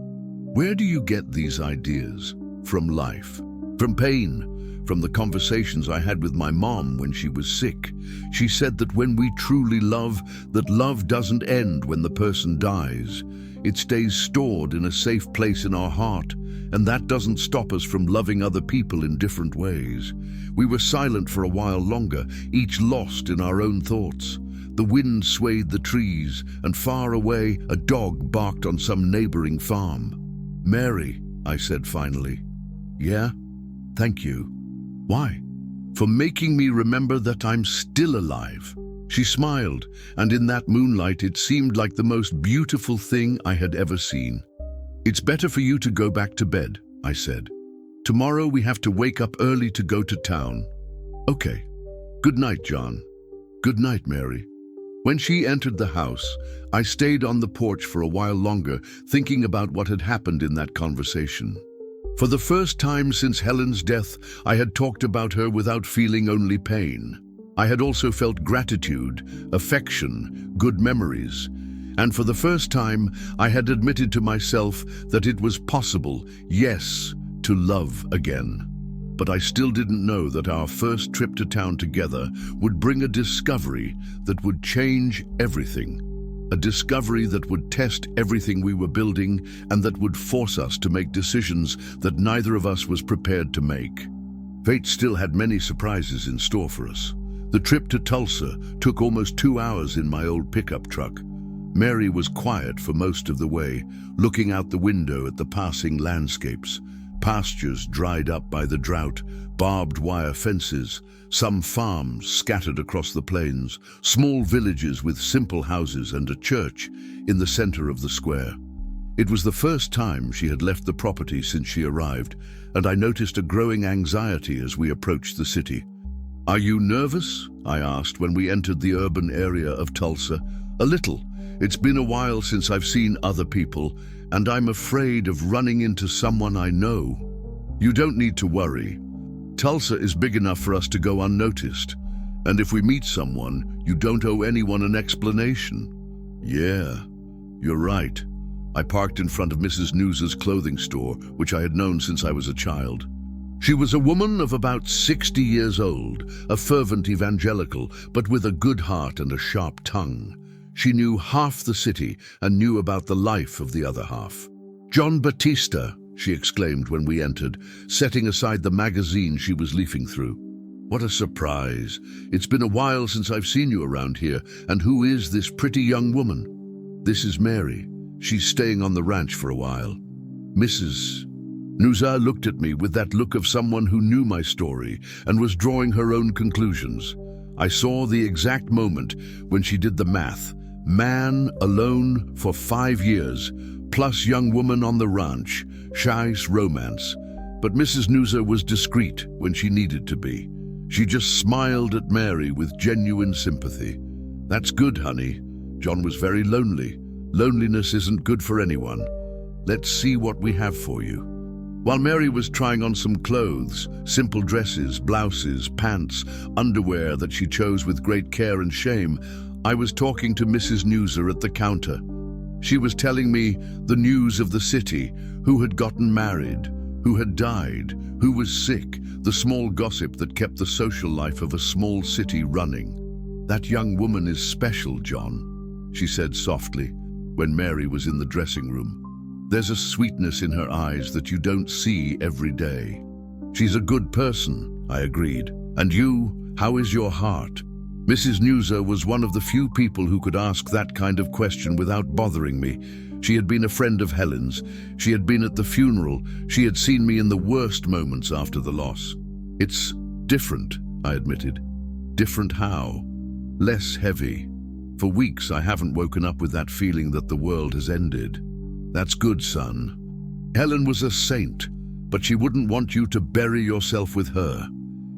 A: Where do you get these ideas? From life, from pain, from the conversations I had with my mom when she was sick. She said that when we truly love, that love doesn't end when the person dies. It stays stored in a safe place in our heart, and that doesn't stop us from loving other people in different ways. We were silent for a while longer, each lost in our own thoughts. The wind swayed the trees, and far away, a dog barked on some neighboring farm. Mary, I said finally. Yeah? Thank you. Why? For making me remember that I'm still alive. She smiled, and in that moonlight it seemed like the most beautiful thing I had ever seen. It's better for you to go back to bed, I said. Tomorrow we have to wake up early to go to town. Okay. Good night, John. Good night, Mary. When she entered the house, I stayed on the porch for a while longer, thinking about what had happened in that conversation. For the first time since Helen's death, I had talked about her without feeling only pain. I had also felt gratitude, affection, good memories. And for the first time, I had admitted to myself that it was possible, yes, to love again. But I still didn't know that our first trip to town together would bring a discovery that would change everything. A discovery that would test everything we were building and that would force us to make decisions that neither of us was prepared to make. Fate still had many surprises in store for us. The trip to Tulsa took almost 2 hours in my old pickup truck. Mary was quiet for most of the way, looking out the window at the passing landscapes. Pastures dried up by the drought, barbed wire fences, some farms scattered across the plains, small villages with simple houses and a church in the center of the square. It was the first time she had left the property since she arrived, and I noticed a growing anxiety as we approached the city. "Are you nervous?" I asked when we entered the urban area of Tulsa. "A little. It's been a while since I've seen other people, and I'm afraid of running into someone I know." "You don't need to worry. Tulsa is big enough for us to go unnoticed, and if we meet someone, you don't owe anyone an explanation." "Yeah, You're right. I parked in front of Mrs. News's clothing store, which I had known since I was a child. She was a woman of about 60 years old, a fervent evangelical, but with a good heart and a sharp tongue. She knew half the city and knew about the life of the other half. "John Battista," she exclaimed when we entered, setting aside the magazine she was leafing through. "What a surprise. It's been a while since I've seen you around here, and who is this pretty young woman?" "This is Mary. She's staying on the ranch for a while." Mrs. Nusa looked at me with that look of someone who knew my story and was drawing her own conclusions. I saw the exact moment when she did the math. Man alone for 5 years, plus young woman on the ranch, Shai's romance. But Mrs. Nusa was discreet when she needed to be. She just smiled at Mary with genuine sympathy. "That's good, honey. John was very lonely. Loneliness isn't good for anyone. Let's see what we have for you." While Mary was trying on some clothes, simple dresses, blouses, pants, underwear that she chose with great care and shame, I was talking to Mrs. Nusa at the counter. She was telling me the news of the city, who had gotten married, who had died, who was sick, the small gossip that kept the social life of a small city running. "That young woman is special, John," she said softly when Mary was in the dressing room. "There's a sweetness in her eyes that you don't see every day." "She's a good person," I agreed. "And you, how is your heart?" Mrs. Nusa was one of the few people who could ask that kind of question without bothering me. She had been a friend of Helen's. She had been at the funeral. She had seen me in the worst moments after the loss. "It's different," I admitted. "Different how?" "Less heavy. For weeks I haven't woken up with that feeling that the world has ended." "That's good, son. Helen was a saint, but she wouldn't want you to bury yourself with her."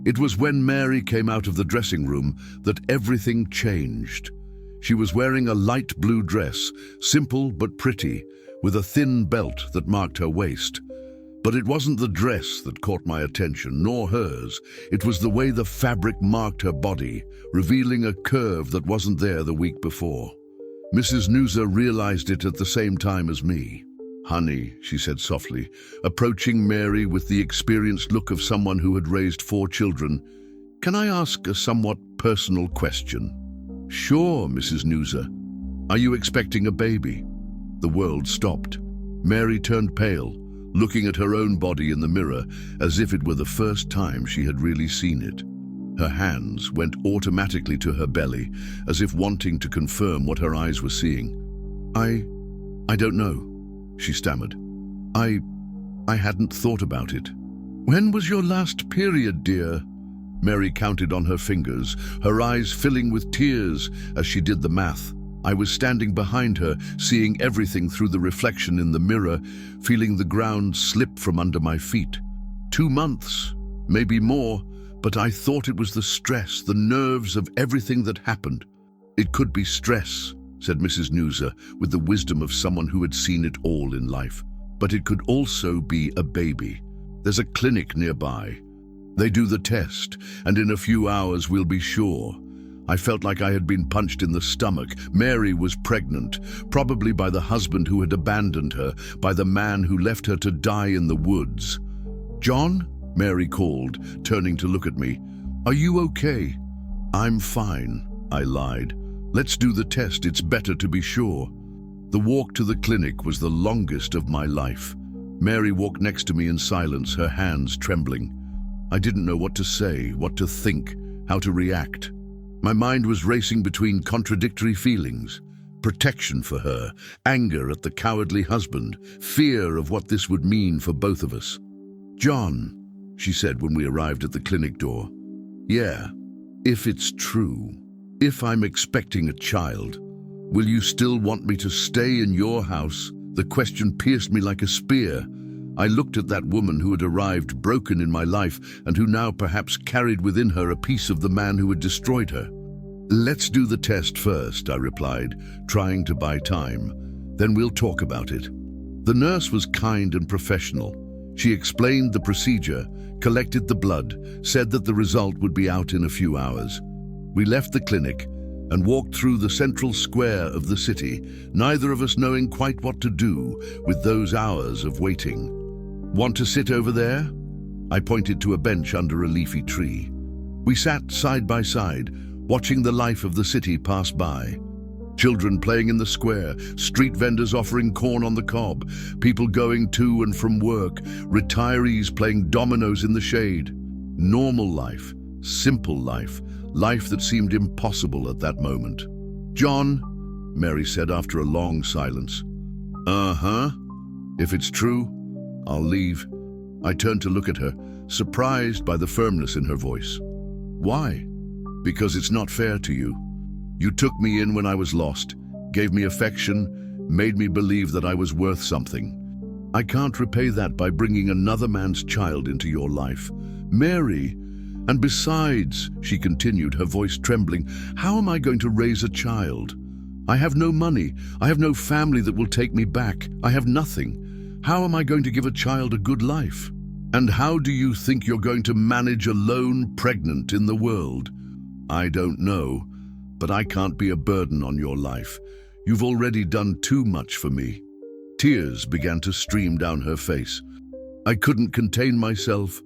A: It was when Mary came out of the dressing room that everything changed. She was wearing a light blue dress, simple but pretty, with a thin belt that marked her waist. But it wasn't the dress that caught my attention, nor hers. It was the way the fabric marked her body, revealing a curve that wasn't there the week before. Mrs. Nusa realized it at the same time as me. "Honey," she said softly, approaching Mary with the experienced look of someone who had raised 4 children, "can I ask a somewhat personal question?" "Sure, Mrs. Nusa. Are you expecting a baby?" The world stopped. Mary turned pale, looking at her own body in the mirror as if it were the first time she had really seen it. Her hands went automatically to her belly, as if wanting to confirm what her eyes were seeing. I don't know," she stammered. I hadn't thought about it." "When was your last period, dear?" Mary counted on her fingers, her eyes filling with tears as she did the math. I was standing behind her, seeing everything through the reflection in the mirror, feeling the ground slip from under my feet. 2 months, maybe more, but I thought it was the stress, the nerves of everything that happened. "It could be stress," said Mrs. Nusa, with the wisdom of someone who had seen it all in life. "But it could also be a baby. There's a clinic nearby. They do the test, and in a few hours we'll be sure." I felt like I had been punched in the stomach. Mary was pregnant, probably by the husband who had abandoned her, by the man who left her to die in the woods. "John?" Mary called, turning to look at me. "Are you okay?" "I'm fine," I lied. "Let's do the test, it's better to be sure." The walk to the clinic was the longest of my life. Mary walked next to me in silence, her hands trembling. I didn't know what to say, what to think, how to react. My mind was racing between contradictory feelings: protection for her, anger at the cowardly husband, fear of what this would mean for both of us. "John," she said when we arrived at the clinic door. "Yeah, if it's true, if I'm expecting a child, will you still want me to stay in your house?" The question pierced me like a spear. I looked at that woman who had arrived broken in my life and who now perhaps carried within her a piece of the man who had destroyed her. "Let's do the test first," I replied, trying to buy time. "Then we'll talk about it." The nurse was kind and professional. She explained the procedure, collected the blood, said that the result would be out in a few hours. We left the clinic, and walked through the central square of the city, neither of us knowing quite what to do with those hours of waiting. "Want to sit over there?" I pointed to a bench under a leafy tree. We sat side by side, watching the life of the city pass by. Children playing in the square, street vendors offering corn on the cob, people going to and from work, retirees playing dominoes in the shade. Normal life, simple life, life that seemed impossible at that moment. "John," Mary said after a long silence. "Uh-huh. If it's true, I'll leave." I turned to look at her, surprised by the firmness in her voice. "Why?" "Because it's not fair to you. You took me in when I was lost, gave me affection, made me believe that I was worth something. I can't repay that by bringing another man's child into your life. Mary, and besides," she continued, her voice trembling, "how am I going to raise a child? I have no money. I have no family that will take me back. I have nothing. How am I going to give a child a good life? And how do you think you're going to manage alone, pregnant in the world? I don't know, but I can't be a burden on your life. You've already done too much for me." Tears began to stream down her face. I couldn't contain myself.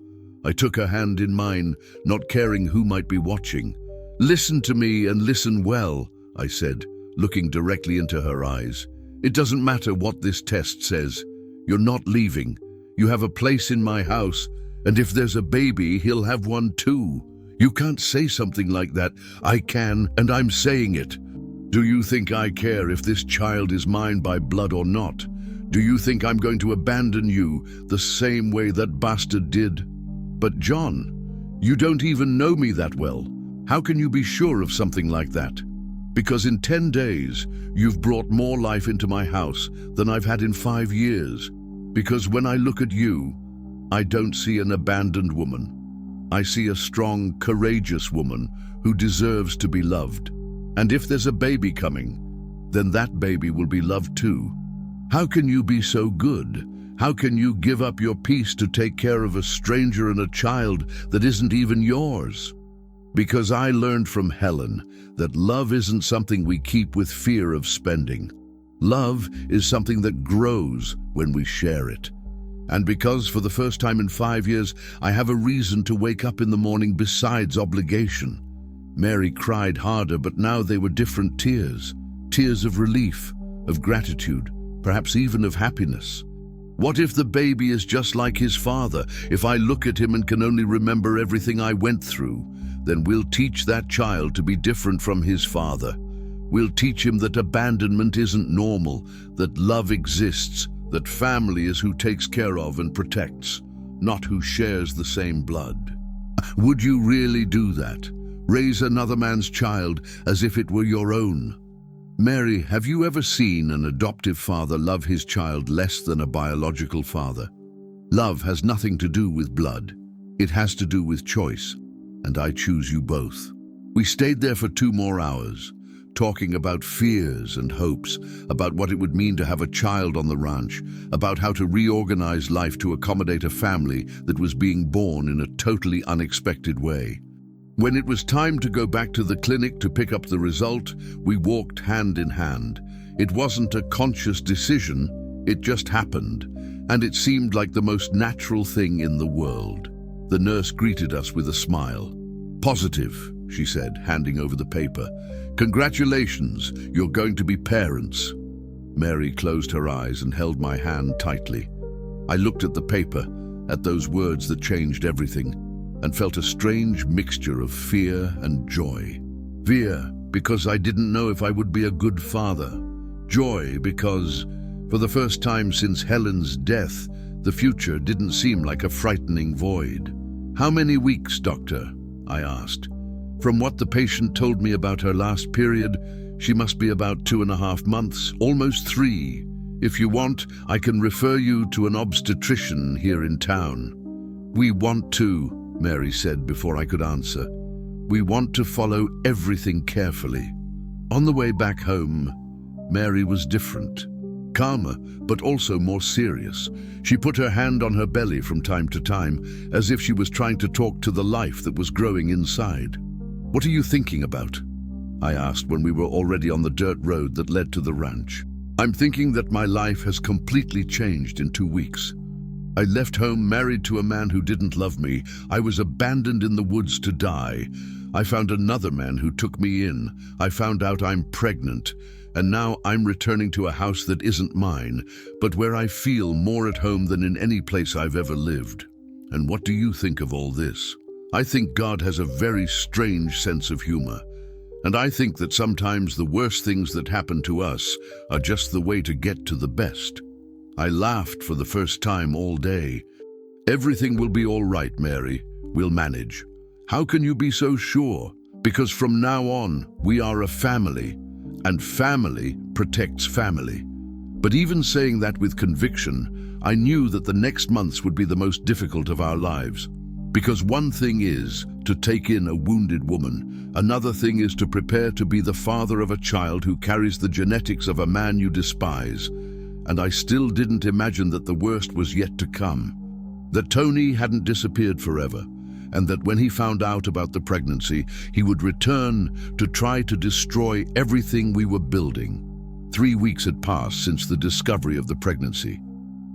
A: I took her hand in mine, not caring who might be watching. "Listen to me and listen well," I said, looking directly into her eyes. "It doesn't matter what this test says. You're not leaving. You have a place in my house, and if there's a baby, he'll have one too. You can't say something like that." "I can, and I'm saying it. Do you think I care if this child is mine by blood or not? Do you think I'm going to abandon you the same way that bastard did?" "But John, you don't even know me that well. How can you be sure of something like that?" "Because in 10 days, you've brought more life into my house than I've had in 5 years. Because when I look at you, I don't see an abandoned woman. I see a strong, courageous woman who deserves to be loved. And if there's a baby coming, then that baby will be loved too. How can you be so good? How can you give up your peace to take care of a stranger and a child that isn't even yours?" Because I learned from Helen that love isn't something we keep with fear of spending. Love is something that grows when we share it. And because for the first time in 5 years, I have a reason to wake up in the morning besides obligation. Mary cried harder, but now they were different tears. Tears of relief, of gratitude, perhaps even of happiness. What if the baby is just like his father? If I look at him and can only remember everything I went through, then we'll teach that child to be different from his father. We'll teach him that abandonment isn't normal, that love exists, that family is who takes care of and protects, not who shares the same blood. Would you really do that? Raise another man's child as if it were your own? Mary, have you ever seen an adoptive father love his child less than a biological father? Love has nothing to do with blood. It has to do with choice, and I choose you both. We stayed there for 2 more hours, talking about fears and hopes, about what it would mean to have a child on the ranch, about how to reorganize life to accommodate a family that was being born in a totally unexpected way. When it was time to go back to the clinic to pick up the result, we walked hand in hand. It wasn't a conscious decision, it just happened, and it seemed like the most natural thing in the world. The nurse greeted us with a smile. "Positive," she said, handing over the paper. "Congratulations, you're going to be parents." Mary closed her eyes and held my hand tightly. I looked at the paper, at those words that changed everything, and felt a strange mixture of fear and joy. Fear, because I didn't know if I would be a good father. Joy, because, for the first time since Helen's death, the future didn't seem like a frightening void. "How many weeks, doctor?" I asked. From what the patient told me about her last period, she must be about 2.5 months, almost 3. If you want, I can refer you to an obstetrician here in town. "We want to," Mary said before I could answer. "We want to follow everything carefully." On the way back home, Mary was different. Calmer, but also more serious. She put her hand on her belly from time to time, as if she was trying to talk to the life that was growing inside. "What are you thinking about?" I asked when we were already on the dirt road that led to the ranch. I'm thinking that my life has completely changed in 2 weeks. I left home married to a man who didn't love me. I was abandoned in the woods to die. I found another man who took me in. I found out I'm pregnant. And now I'm returning to a house that isn't mine, but where I feel more at home than in any place I've ever lived. And what do you think of all this? I think God has a very strange sense of humor. And I think that sometimes the worst things that happen to us are just the way to get to the best. I laughed for the first time all day. Everything will be all right, Mary. We'll manage. How can you be so sure? Because from now on, we are a family, and family protects family. But even saying that with conviction, I knew that the next months would be the most difficult of our lives. Because one thing is to take in a wounded woman. Another thing is to prepare to be the father of a child who carries the genetics of a man you despise. And I still didn't imagine that the worst was yet to come. That Tony hadn't disappeared forever, and that when he found out about the pregnancy, he would return to try to destroy everything we were building. 3 weeks had passed since the discovery of the pregnancy.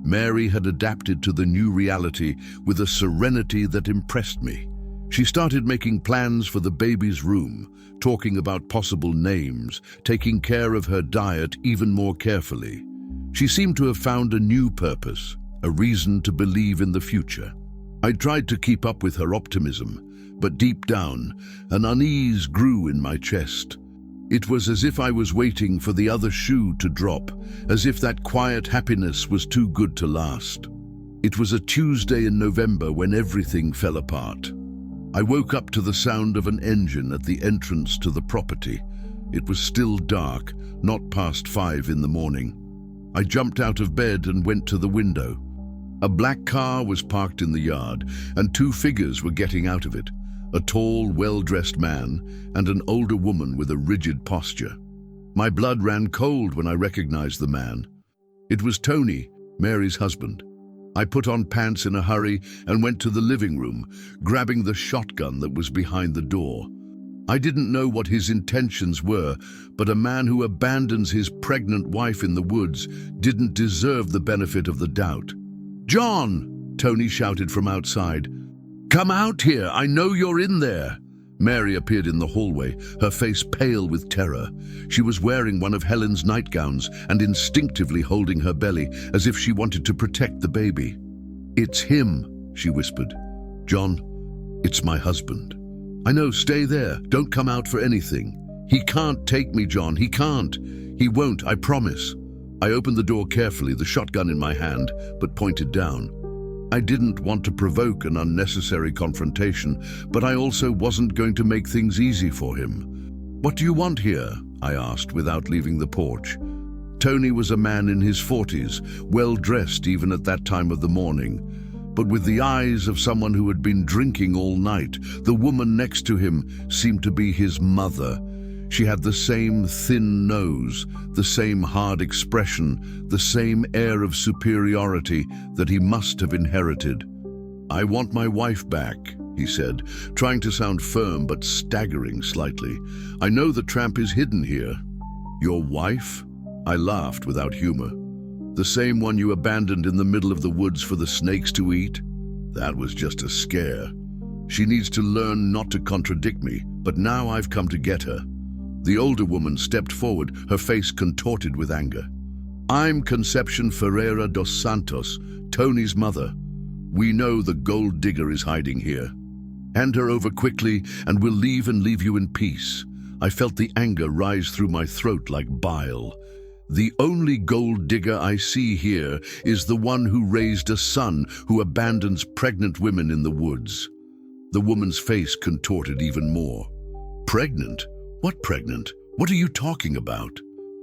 A: Mary had adapted to the new reality with a serenity that impressed me. She started making plans for the baby's room, talking about possible names, taking care of her diet even more carefully. She seemed to have found a new purpose, a reason to believe in the future. I tried to keep up with her optimism, but deep down, an unease grew in my chest. It was as if I was waiting for the other shoe to drop, as if that quiet happiness was too good to last. It was a Tuesday in November when everything fell apart. I woke up to the sound of an engine at the entrance to the property. It was still dark, not past 5 in the morning. I jumped out of bed and went to the window. A black car was parked in the yard, and 2 figures were getting out of it. A tall, well-dressed man and an older woman with a rigid posture. My blood ran cold when I recognized the man. It was Tony, Mary's husband. I put on pants in a hurry and went to the living room, grabbing the shotgun that was behind the door. I didn't know what his intentions were, but a man who abandons his pregnant wife in the woods didn't deserve the benefit of the doubt. "John!" Tony shouted from outside. "Come out here, I know you're in there." Mary appeared in the hallway, her face pale with terror. She was wearing one of Helen's nightgowns and instinctively holding her belly as if she wanted to protect the baby. "It's him," she whispered. "John, it's my husband." "I know, stay there, don't come out for anything." "He can't take me, John, he can't. He won't, I promise." I opened the door carefully, the shotgun in my hand, but pointed down. I didn't want to provoke an unnecessary confrontation, but I also wasn't going to make things easy for him. "What do you want here?" I asked without leaving the porch. Tony was a man in his 40s, well-dressed even at that time of the morning, but with the eyes of someone who had been drinking all night. The woman next to him seemed to be his mother. She had the same thin nose, the same hard expression, the same air of superiority that he must have inherited. "I want my wife back," he said, trying to sound firm but staggering slightly. "I know the tramp is hidden here." "Your wife?" I laughed without humor. "The same one you abandoned in the middle of the woods for the snakes to eat?" That was just a scare. "She needs to learn not to contradict me, but now I've come to get her." The older woman stepped forward, her face contorted with anger. "I'm Concepcion Ferreira dos Santos, Tony's mother. We know the gold digger is hiding here. Hand her over quickly and we'll leave and leave you in peace." I felt the anger rise through my throat like bile. "The only gold digger I see here is the one who raised a son who abandons pregnant women in the woods." The woman's face contorted even more. "Pregnant? What pregnant? What are you talking about?"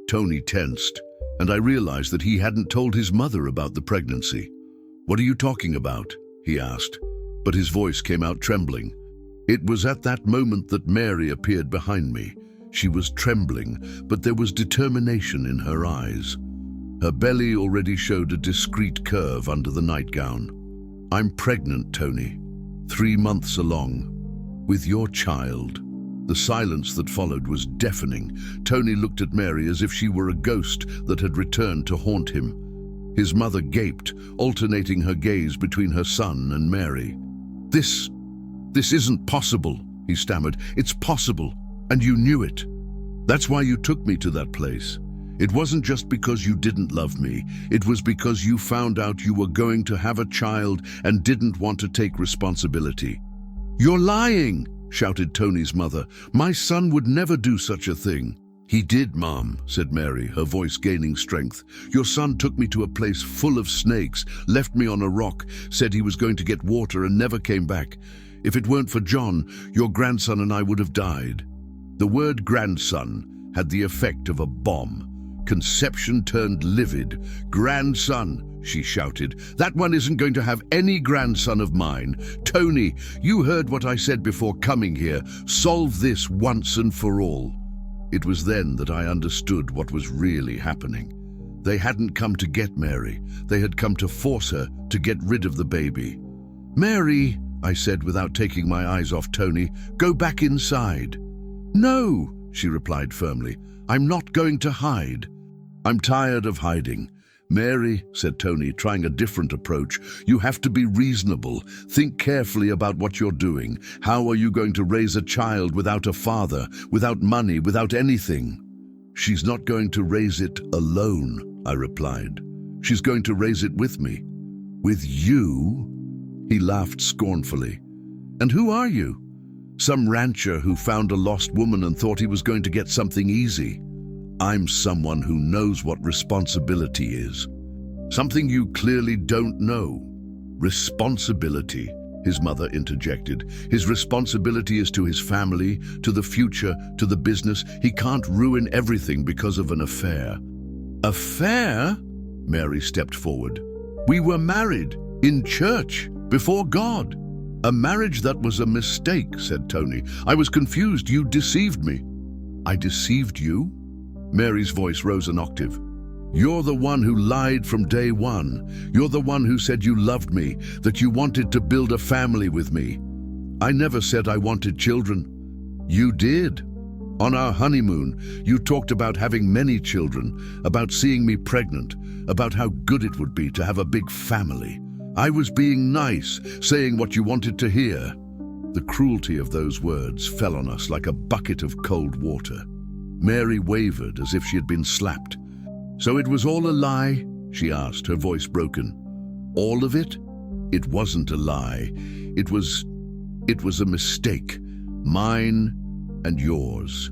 A: Tony tensed, and I realized that he hadn't told his mother about the pregnancy. "What are you talking about?" he asked, but his voice came out trembling. It was at that moment that Mary appeared behind me. She was trembling, but there was determination in her eyes. Her belly already showed a discreet curve under the nightgown. "I'm pregnant, Tony. 3 months along. With your child." The silence that followed was deafening. Tony looked at Mary as if she were a ghost that had returned to haunt him. His mother gaped, alternating her gaze between her son and Mary. This isn't possible," he stammered. "It's possible, and you knew it. That's why you took me to that place. It wasn't just because you didn't love me. It was because you found out you were going to have a child and didn't want to take responsibility." "You're lying!" shouted Tony's mother. "My son would never do such a thing." "He did, Mom," said Mary, her voice gaining strength. "Your son took me to a place full of snakes, left me on a rock, said he was going to get water and never came back. If it weren't for John, your grandson and I would have died." The word grandson had the effect of a bomb. Conception turned livid. "Grandson," she shouted. "That one isn't going to have any grandson of mine. Tony, you heard what I said before coming here. Solve this once and for all." It was then that I understood what was really happening. They hadn't come to get Mary. They had come to force her to get rid of the baby. "Mary," I said without taking my eyes off Tony, "go back inside." "No," she replied firmly. "I'm not going to hide." "I'm tired of hiding." "Mary," said Tony, trying a different approach, "you have to be reasonable. Think carefully about what you're doing. How are you going to raise a child without a father, without money, without anything?" "She's not going to raise it alone," I replied. "She's going to raise it with me." "With you?" He laughed scornfully. "And who are you?" "Some rancher who found a lost woman and thought he was going to get something easy. I'm someone who knows what responsibility is. Something you clearly don't know." "Responsibility," his mother interjected. "His responsibility is to his family, to the future, to the business. He can't ruin everything because of an affair." "Affair?" Mary stepped forward. "We were married, in church, before God." "A marriage that was a mistake," said Tony. "I was confused. You deceived me." "I deceived you?" Mary's voice rose an octave. "You're the one who lied from day one. You're the one who said you loved me, that you wanted to build a family with me." "I never said I wanted children." "You did. On our honeymoon, you talked about having many children, about seeing me pregnant, about how good it would be to have a big family. I was being nice, saying what you wanted to hear." The cruelty of those words fell on us like a bucket of cold water. Mary wavered as if she had been slapped. "So it was all a lie?" she asked, her voice broken. "All of it?" "It wasn't a lie. It was a mistake. Mine and yours.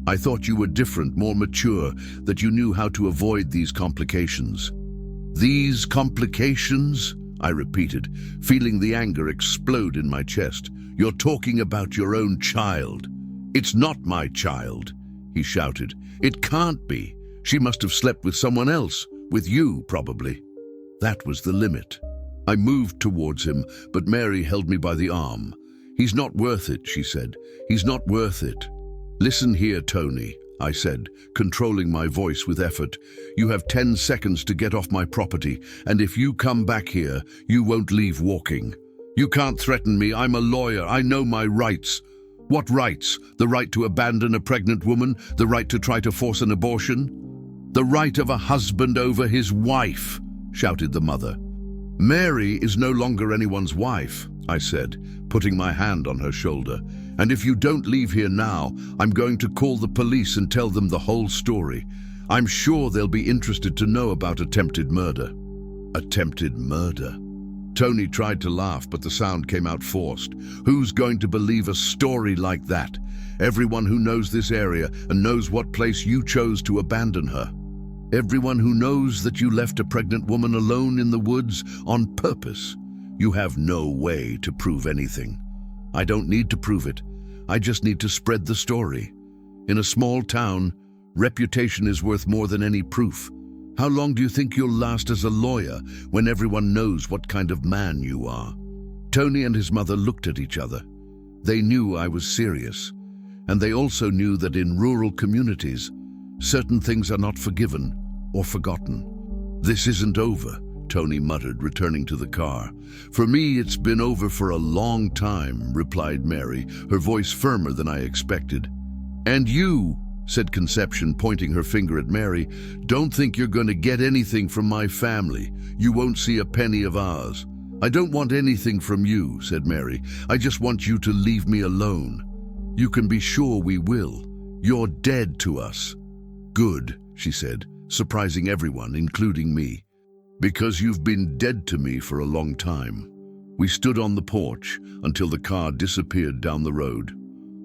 A: I thought you were different, more mature, that you knew how to avoid these complications." "These complications?" I repeated, feeling the anger explode in my chest. "You're talking about your own child." "It's not my child," he shouted. "It can't be. She must have slept with someone else, with you, probably." That was the limit. I moved towards him, but Mary held me by the arm. "He's not worth it," she said. "He's not worth it." "Listen here, Tony," I said, controlling my voice with effort. "You have 10 seconds to get off my property, and if you come back here, you won't leave walking. You can't threaten me. I'm a lawyer. I know my rights." "What rights? The right to abandon a pregnant woman? The right to try to force an abortion?" "The right of a husband over his wife," shouted the mother. "Mary is no longer anyone's wife," I said, putting my hand on her shoulder. "And if you don't leave here now, I'm going to call the police and tell them the whole story. I'm sure they'll be interested to know about attempted murder." "Attempted murder?" Tony tried to laugh, but the sound came out forced. "Who's going to believe a story like that? Everyone who knows this area and knows what place you chose to abandon her. Everyone who knows that you left a pregnant woman alone in the woods on purpose. You have no way to prove anything." "I don't need to prove it. I just need to spread the story. In a small town, reputation is worth more than any proof. How long do you think you'll last as a lawyer when everyone knows what kind of man you are?" Tony and his mother looked at each other. They knew I was serious, and they also knew that in rural communities, certain things are not forgiven or forgotten. "This isn't over," Tony muttered, returning to the car. "For me, it's been over for a long time," replied Mary, her voice firmer than I expected. "And you," said Conception, pointing her finger at Mary, "don't think you're going to get anything from my family. You won't see a penny of ours." "I don't want anything from you," said Mary. "I just want you to leave me alone." "You can be sure we will. You're dead to us." "Good," she said, surprising everyone, including me. "Because you've been dead to me for a long time." We stood on the porch until the car disappeared down the road.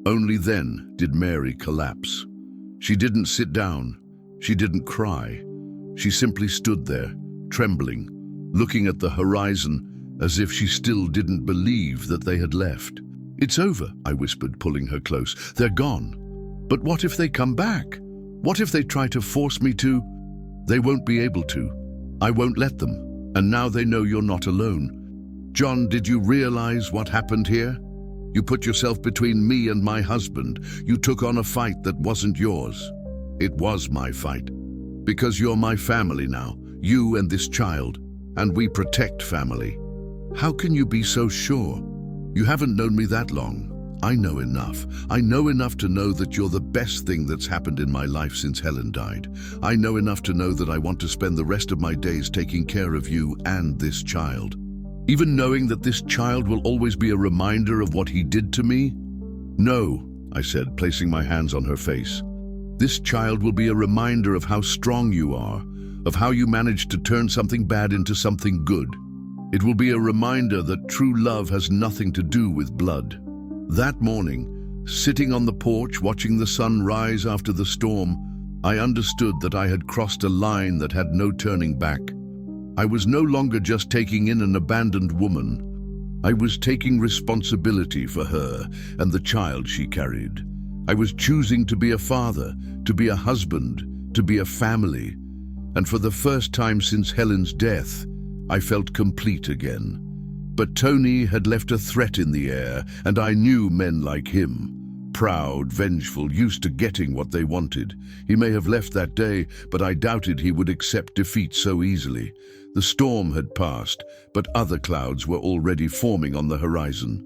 A: Only then did Mary collapse. She didn't sit down. She didn't cry. She simply stood there, trembling, looking at the horizon as if she still didn't believe that they had left. "It's over," I whispered, pulling her close. "They're gone." "But what if they come back? What if they try to force me to?" "They won't be able to. I won't let them. And now they know you're not alone. John, did you realize what happened here? You put yourself between me and my husband. You took on a fight that wasn't yours." "It was my fight. Because you're my family now, you and this child, and we protect family." "How can you be so sure? You haven't known me that long." "I know enough. I know enough to know that you're the best thing that's happened in my life since Helen died. I know enough to know that I want to spend the rest of my days taking care of you and this child. Even knowing that this child will always be a reminder of what he did to me?" "No," I said, placing my hands on her face. "This child will be a reminder of how strong you are, of how you managed to turn something bad into something good. It will be a reminder that true love has nothing to do with blood." That morning, sitting on the porch watching the sun rise after the storm, I understood that I had crossed a line that had no turning back. I was no longer just taking in an abandoned woman. I was taking responsibility for her and the child she carried. I was choosing to be a father, to be a husband, to be a family. And for the first time since Helen's death, I felt complete again. But Tony had left a threat in the air, and I knew men like him. Proud, vengeful, used to getting what they wanted. He may have left that day, but I doubted he would accept defeat so easily. The storm had passed, but other clouds were already forming on the horizon.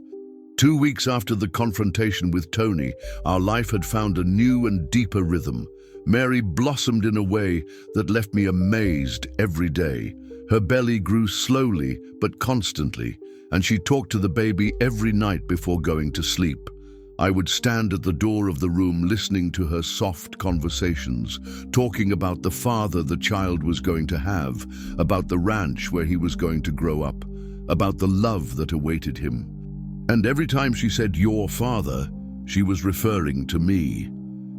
A: 2 weeks after the confrontation with Tony, our life had found a new and deeper rhythm. Mary blossomed in a way that left me amazed every day. Her belly grew slowly but constantly, and she talked to the baby every night before going to sleep. I would stand at the door of the room listening to her soft conversations, talking about the father the child was going to have, about the ranch where he was going to grow up, about the love that awaited him. And every time she said, "your father," she was referring to me.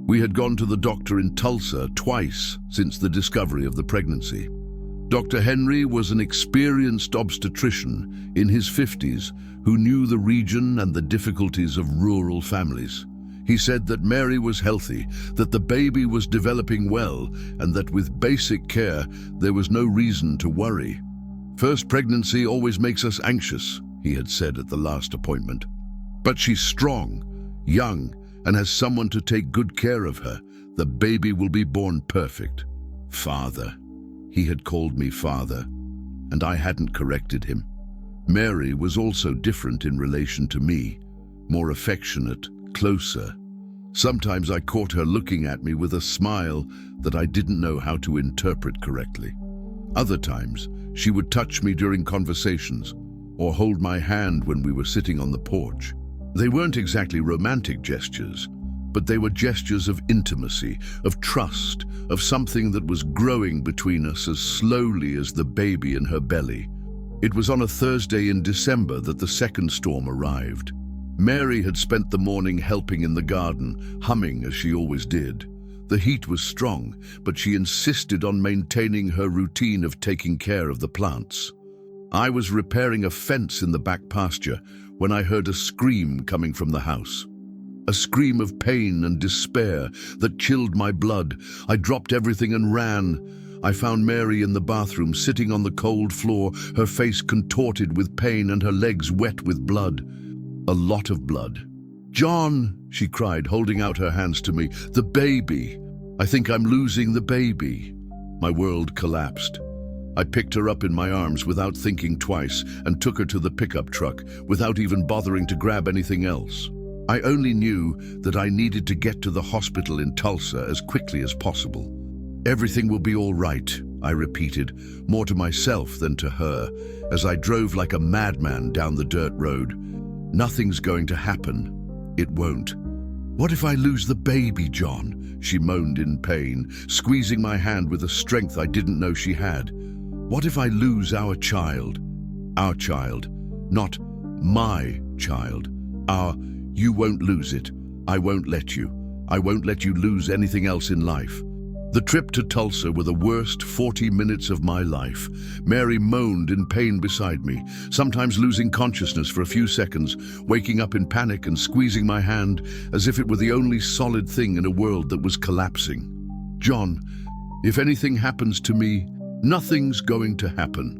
A: We had gone to the doctor in Tulsa twice since the discovery of the pregnancy. Dr. Henry was an experienced obstetrician in his 50s who knew the region and the difficulties of rural families. He said that Mary was healthy, that the baby was developing well, and that with basic care, there was no reason to worry. "First pregnancy always makes us anxious," he had said at the last appointment. "But she's strong, young, and has someone to take good care of her. The baby will be born perfect." Father. He had called me father, and I hadn't corrected him. Mary was also different in relation to me, more affectionate, closer. Sometimes I caught her looking at me with a smile that I didn't know how to interpret correctly. Other times, she would touch me during conversations or hold my hand when we were sitting on the porch. They weren't exactly romantic gestures, but they were gestures of intimacy, of trust, of something that was growing between us as slowly as the baby in her belly. It was on a Thursday in December that the second storm arrived. Mary had spent the morning helping in the garden, humming as she always did. The heat was strong, but she insisted on maintaining her routine of taking care of the plants. I was repairing a fence in the back pasture when I heard a scream coming from the house. A scream of pain and despair that chilled my blood. I dropped everything and ran. I found Mary in the bathroom, sitting on the cold floor, her face contorted with pain and her legs wet with blood. A lot of blood. "John," she cried, holding out her hands to me, "the baby. I think I'm losing the baby." My world collapsed. I picked her up in my arms without thinking twice and took her to the pickup truck without even bothering to grab anything else. I only knew that I needed to get to the hospital in Tulsa as quickly as possible. "Everything will be all right," I repeated, more to myself than to her, as I drove like a madman down the dirt road. "Nothing's going to happen. It won't." "What if I lose the baby, John?" she moaned in pain, squeezing my hand with a strength I didn't know she had. "What if I lose our child?" "Our child, not my child. You won't lose it. I won't let you. I won't let you lose anything else in life." The trip to Tulsa were the worst 40 minutes of my life. Mary moaned in pain beside me, sometimes losing consciousness for a few seconds, waking up in panic and squeezing my hand as if it were the only solid thing in a world that was collapsing. "John, if anything happens to me, nothing's going to happen.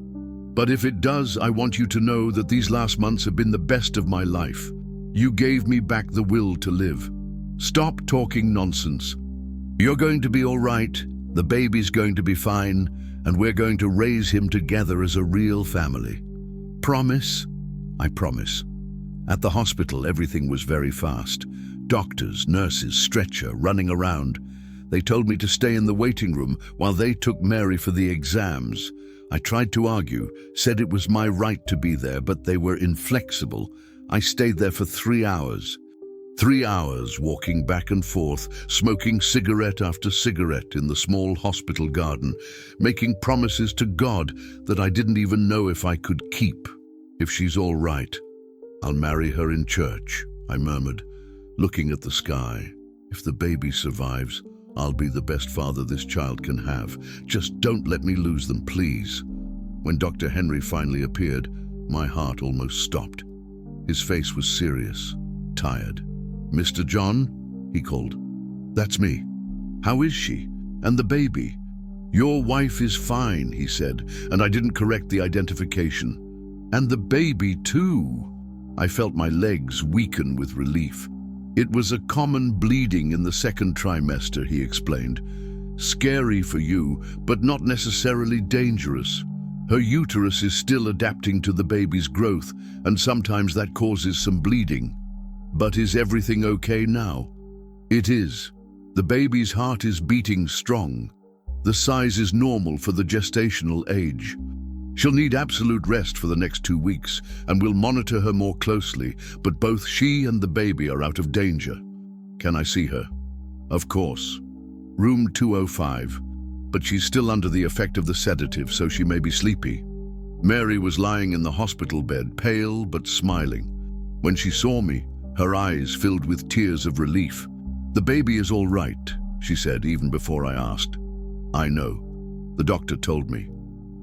A: But if it does, I want you to know that these last months have been the best of my life. You gave me back the will to live. Stop talking nonsense. You're going to be all right, the baby's going to be fine, and we're going to raise him together as a real family. Promise?" "I promise." At the hospital, everything was very fast. Doctors, nurses, stretcher, running around. They told me to stay in the waiting room while they took Mary for the exams. I tried to argue, said it was my right to be there, but they were inflexible. I stayed there for 3 hours. 3 hours walking back and forth, smoking cigarette after cigarette in the small hospital garden, making promises to God that I didn't even know if I could keep. "If she's all right, I'll marry her in church," I murmured, looking at the sky. "If the baby survives, I'll be the best father this child can have. Just don't let me lose them, please." When Dr. Henry finally appeared, my heart almost stopped. His face was serious, tired. "Mr. John?" he called. "That's me. How is she? And the baby?" "Your wife is fine," he said, and I didn't correct the identification. "And the baby too." I felt my legs weaken with relief. "It was a common bleeding in the second trimester," he explained. "Scary for you, but not necessarily dangerous. Her uterus is still adapting to the baby's growth, and sometimes that causes some bleeding. But is everything okay now?" "It is. The baby's heart is beating strong. The size is normal for the gestational age. She'll need absolute rest for the next 2 weeks, and we'll monitor her more closely, but both she and the baby are out of danger." "Can I see her?" "Of course. Room 205. But she's still under the effect of the sedative, so she may be sleepy." Mary was lying in the hospital bed, pale but smiling. When she saw me, her eyes filled with tears of relief. "The baby is all right," she said, even before I asked. "I know. The doctor told me."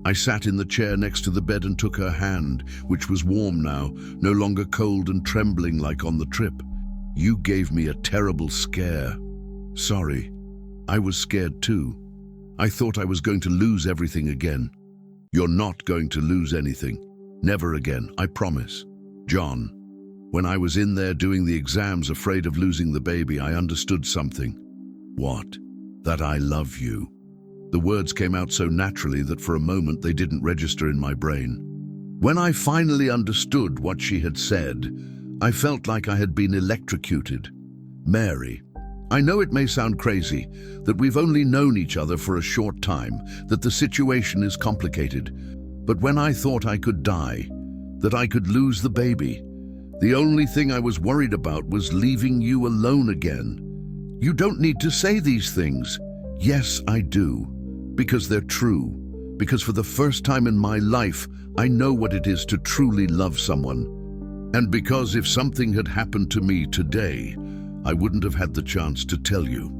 A: I sat in the chair next to the bed and took her hand, which was warm now, no longer cold and trembling like on the trip. "You gave me a terrible scare." "Sorry. I was scared too. I thought I was going to lose everything again." "You're not going to lose anything. Never again, I promise." "John, when I was in there doing the exams afraid of losing the baby, I understood something." "What?" "That I love you." The words came out so naturally that for a moment they didn't register in my brain. When I finally understood what she had said, I felt like I had been electrocuted. "Mary, I know it may sound crazy, that we've only known each other for a short time, that the situation is complicated, but when I thought I could die, that I could lose the baby, the only thing I was worried about was leaving you alone again. You don't need to say these things." "Yes, I do, because they're true, because for the first time in my life, I know what it is to truly love someone. And because if something had happened to me today, I wouldn't have had the chance to tell you."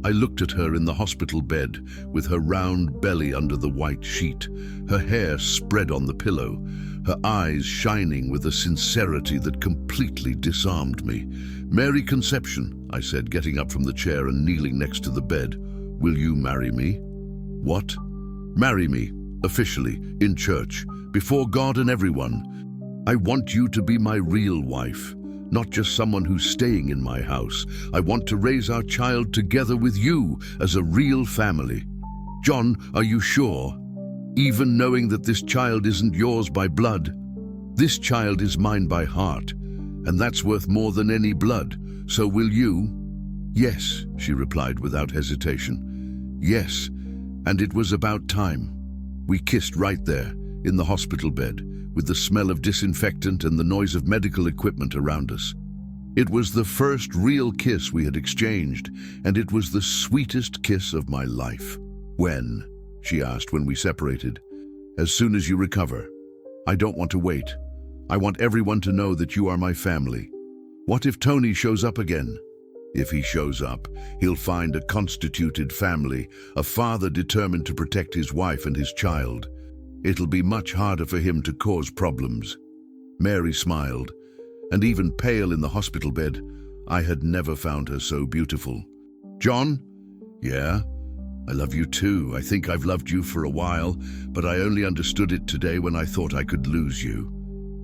A: I looked at her in the hospital bed, with her round belly under the white sheet, her hair spread on the pillow, her eyes shining with a sincerity that completely disarmed me. "Mary Conception," I said, getting up from the chair and kneeling next to the bed, "will you marry me?" "What?" "Marry me, officially, in church, before God and everyone. I want you to be my real wife. Not just someone who's staying in my house. I want to raise our child together with you as a real family." "John, are you sure?" even knowing that this child isn't yours by blood. This child is mine by heart, and that's worth more than any blood. So will you?" "Yes," she replied without hesitation. "Yes, and it was about time." We kissed right there, in the hospital bed, with the smell of disinfectant and the noise of medical equipment around us. It was the first real kiss we had exchanged, and it was the sweetest kiss of my life. "When?" she asked when we separated. "As soon as you recover. I don't want to wait. I want everyone to know that you are my family." "What if Tony shows up again?" "If he shows up, he'll find a constituted family, a father determined to protect his wife and his child. It'll be much harder for him to cause problems." Mary smiled, and even pale in the hospital bed, I had never found her so beautiful. "John?" "Yeah? I love you too. I think I've loved you for a while, but I only understood it today when I thought I could lose you.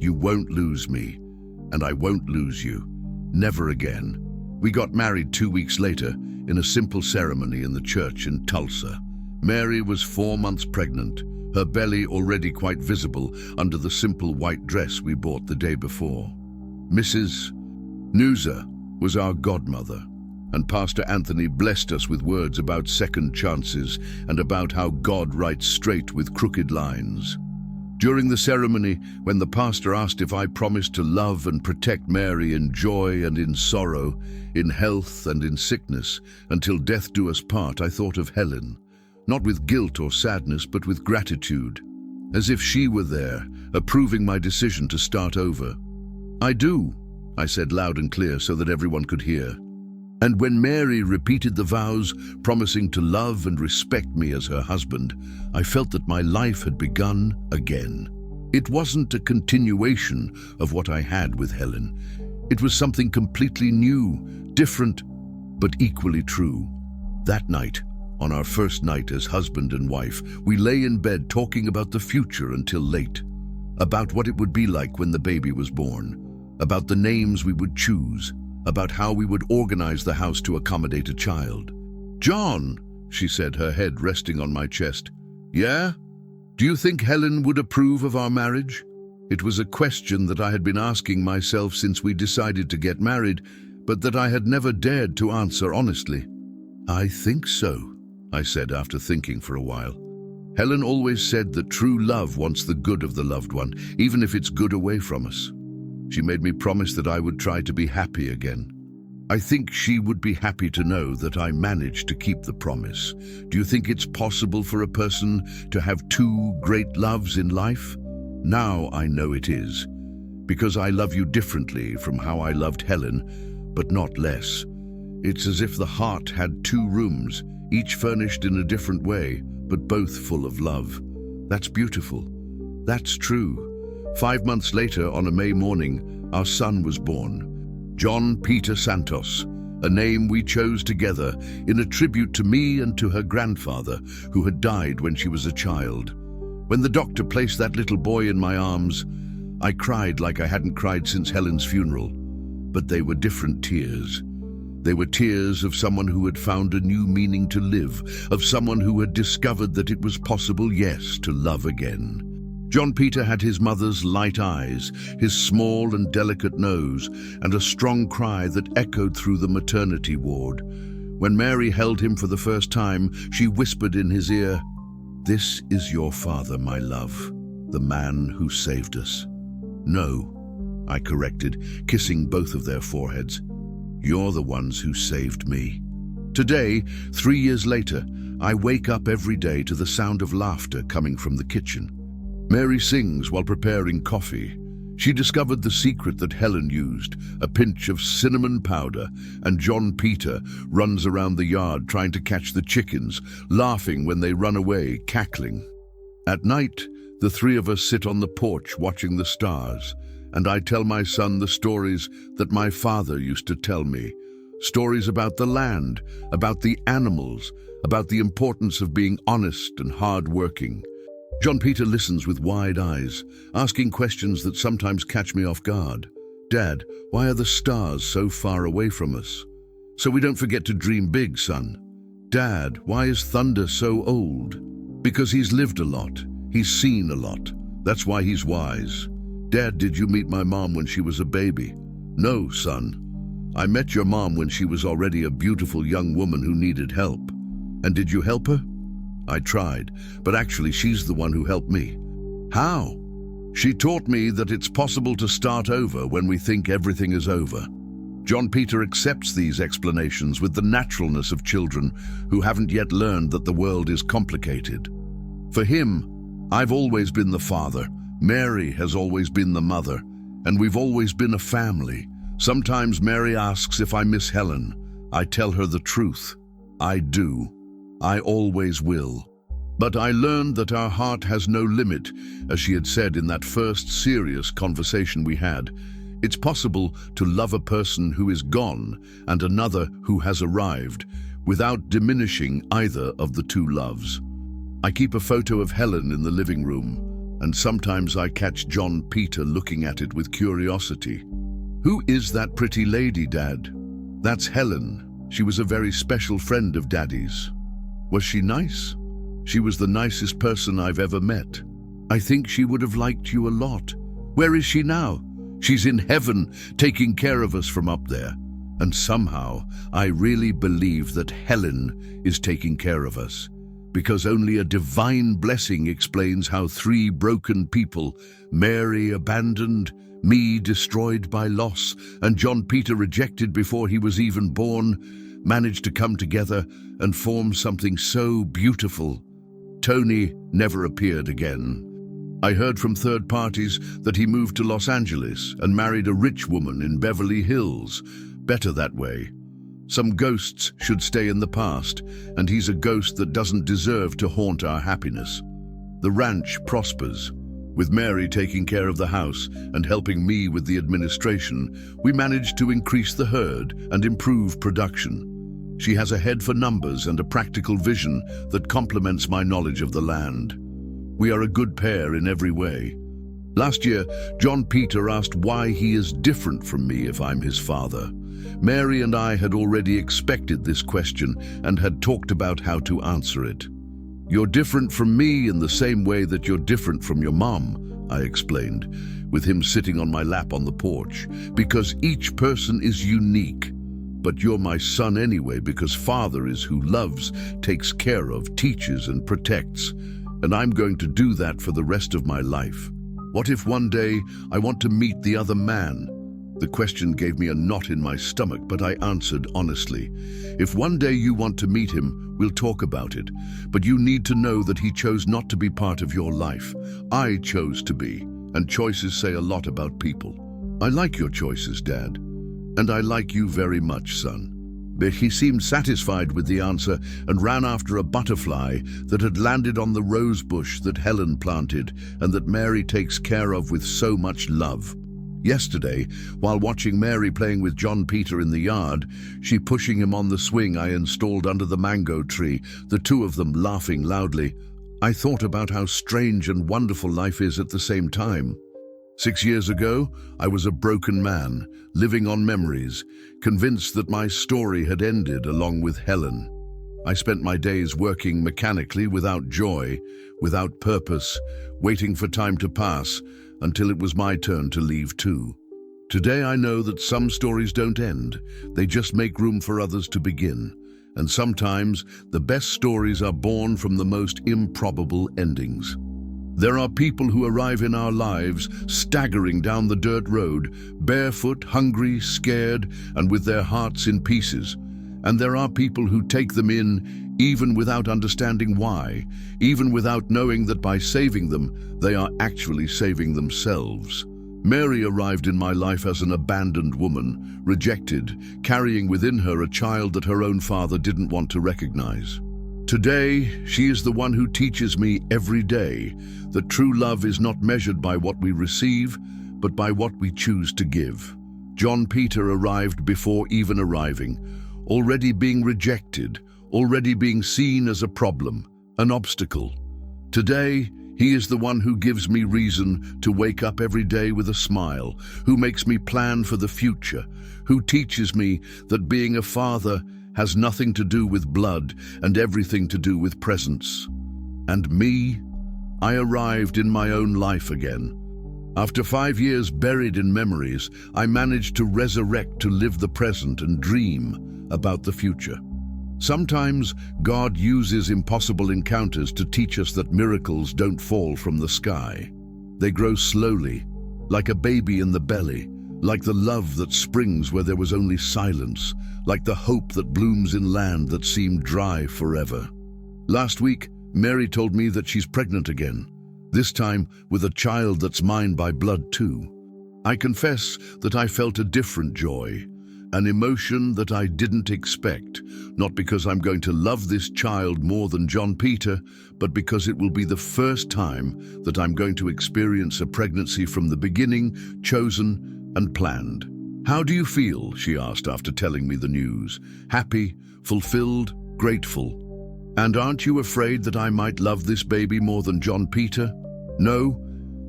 A: You won't lose me, and I won't lose you. Never again." We got married 2 weeks later in a simple ceremony in the church in Tulsa. Mary was 4 months pregnant, her belly already quite visible under the simple white dress we bought the day before. Mrs. Noosa was our godmother, and Pastor Anthony blessed us with words about second chances and about how God writes straight with crooked lines. During the ceremony, when the pastor asked if I promised to love and protect Mary in joy and in sorrow, in health and in sickness, until death do us part, I thought of Helen, not with guilt or sadness, but with gratitude, as if she were there, approving my decision to start over. "I do," I said loud and clear so that everyone could hear. And when Mary repeated the vows, promising to love and respect me as her husband, I felt that my life had begun again. It wasn't a continuation of what I had with Helen. It was something completely new, different, but equally true. That night, on our first night as husband and wife, we lay in bed talking about the future until late, about what it would be like when the baby was born, about the names we would choose, about how we would organize the house to accommodate a child. "John," she said, her head resting on my chest. "Yeah? Do you think Helen would approve of our marriage?" It was a question that I had been asking myself since we decided to get married, but that I had never dared to answer honestly. "I think so," I said after thinking for a while. "Helen always said that true love wants the good of the loved one, even if it's good away from us. She made me promise that I would try to be happy again. I think she would be happy to know that I managed to keep the promise. Do you think it's possible for a person to have two great loves in life? Now I know it is, because I love you differently from how I loved Helen, but not less. It's as if the heart had two rooms, each furnished in a different way, but both full of love. That's beautiful. That's true." 5 months later, on a May morning, our son was born. John Peter Santos, a name we chose together in a tribute to me and to her grandfather, who had died when she was a child. When the doctor placed that little boy in my arms, I cried like I hadn't cried since Helen's funeral. But they were different tears. They were tears of someone who had found a new meaning to live, of someone who had discovered that it was possible, yes, to love again. John Peter had his mother's light eyes, his small and delicate nose, and a strong cry that echoed through the maternity ward. When Mary held him for the first time, she whispered in his ear, "This is your father, my love, the man who saved us." "No," I corrected, kissing both of their foreheads. "You're the ones who saved me." Today, 3 years later, I wake up every day to the sound of laughter coming from the kitchen. Mary sings while preparing coffee. She discovered the secret that Helen used, a pinch of cinnamon powder, and John Peter runs around the yard trying to catch the chickens, laughing when they run away, cackling. At night, the three of us sit on the porch watching the stars, and I tell my son the stories that my father used to tell me. Stories about the land, about the animals, about the importance of being honest and hard-working. John Peter listens with wide eyes, asking questions that sometimes catch me off guard. "Dad, why are the stars so far away from us?" "So we don't forget to dream big, son." "Dad, why is thunder so old?" "Because he's lived a lot. He's seen a lot. That's why he's wise. Dad, did you meet my mom when she was a baby? No, son. I met your mom when she was already a beautiful young woman who needed help. And did you help her? I tried, but actually she's the one who helped me. How? She taught me that it's possible to start over when we think everything is over. John Peter accepts these explanations with the naturalness of children who haven't yet learned that the world is complicated. For him, I've always been the father, Mary has always been the mother, and we've always been a family. Sometimes Mary asks if I miss Helen. I tell her the truth. I do. I always will. But I learned that our heart has no limit, as she had said in that first serious conversation we had. It's possible to love a person who is gone and another who has arrived, without diminishing either of the two loves. I keep a photo of Helen in the living room, and sometimes I catch John Peter looking at it with curiosity. Who is that pretty lady, Dad? That's Helen. She was a very special friend of Daddy's. Was she nice? She was the nicest person I've ever met. I think she would have liked you a lot. Where is she now? She's in heaven, taking care of us from up there. And somehow, I really believe that Helen is taking care of us. Because only a divine blessing explains how three broken people, Mary abandoned, me destroyed by loss, and John Peter rejected before he was even born, managed to come together and form something so beautiful. Tony never appeared again. I heard from third parties that he moved to Los Angeles and married a rich woman in Beverly Hills. Better that way. Some ghosts should stay in the past, and he's a ghost that doesn't deserve to haunt our happiness. The ranch prospers. With Mary taking care of the house and helping me with the administration, we managed to increase the herd and improve production. She has a head for numbers and a practical vision that complements my knowledge of the land. We are a good pair in every way. Last year, John Peter asked why he is different from me if I'm his father. Mary and I had already expected this question and had talked about how to answer it. You're different from me in the same way that you're different from your mom, I explained, with him sitting on my lap on the porch, because each person is unique. But you're my son anyway, because father is who loves, takes care of, teaches and protects. And I'm going to do that for the rest of my life. What if one day I want to meet the other man? The question gave me a knot in my stomach, but I answered honestly. If one day you want to meet him, we'll talk about it. But you need to know that he chose not to be part of your life. I chose to be, and choices say a lot about people. I like your choices, Dad. And I like you very much, son. But he seemed satisfied with the answer and ran after a butterfly that had landed on the rose bush that Helen planted and that Mary takes care of with so much love. Yesterday, while watching Mary playing with John Peter in the yard, she pushing him on the swing I installed under the mango tree, the two of them laughing loudly, I thought about how strange and wonderful life is at the same time. 6 years ago, I was a broken man, living on memories, convinced that my story had ended along with Helen. I spent my days working mechanically without joy, without purpose, waiting for time to pass, until it was my turn to leave too. Today I know that some stories don't end, they just make room for others to begin. And sometimes the best stories are born from the most improbable endings. There are people who arrive in our lives staggering down the dirt road, barefoot, hungry, scared, and with their hearts in pieces. And there are people who take them in even without understanding why, even without knowing that by saving them, they are actually saving themselves. Mary arrived in my life as an abandoned woman, rejected, carrying within her a child that her own father didn't want to recognize. Today, she is the one who teaches me every day that true love is not measured by what we receive, but by what we choose to give. John Peter arrived before even arriving, already being rejected, already being seen as a problem, an obstacle. Today, he is the one who gives me reason to wake up every day with a smile, who makes me plan for the future, who teaches me that being a father has nothing to do with blood and everything to do with presence. And me, I arrived in my own life again. After 5 years buried in memories, I managed to resurrect to live the present and dream about the future. Sometimes God uses impossible encounters to teach us that miracles don't fall from the sky. They grow slowly, like a baby in the belly, like the love that springs where there was only silence, like the hope that blooms in land that seemed dry forever. Last week, Mary told me that she's pregnant again, this time with a child that's mine by blood too. I confess that I felt a different joy, an emotion that I didn't expect, not because I'm going to love this child more than John Peter, but because it will be the first time that I'm going to experience a pregnancy from the beginning, chosen and planned. How do you feel? She asked after telling me the news. Happy, fulfilled, grateful. And aren't you afraid that I might love this baby more than John Peter? No,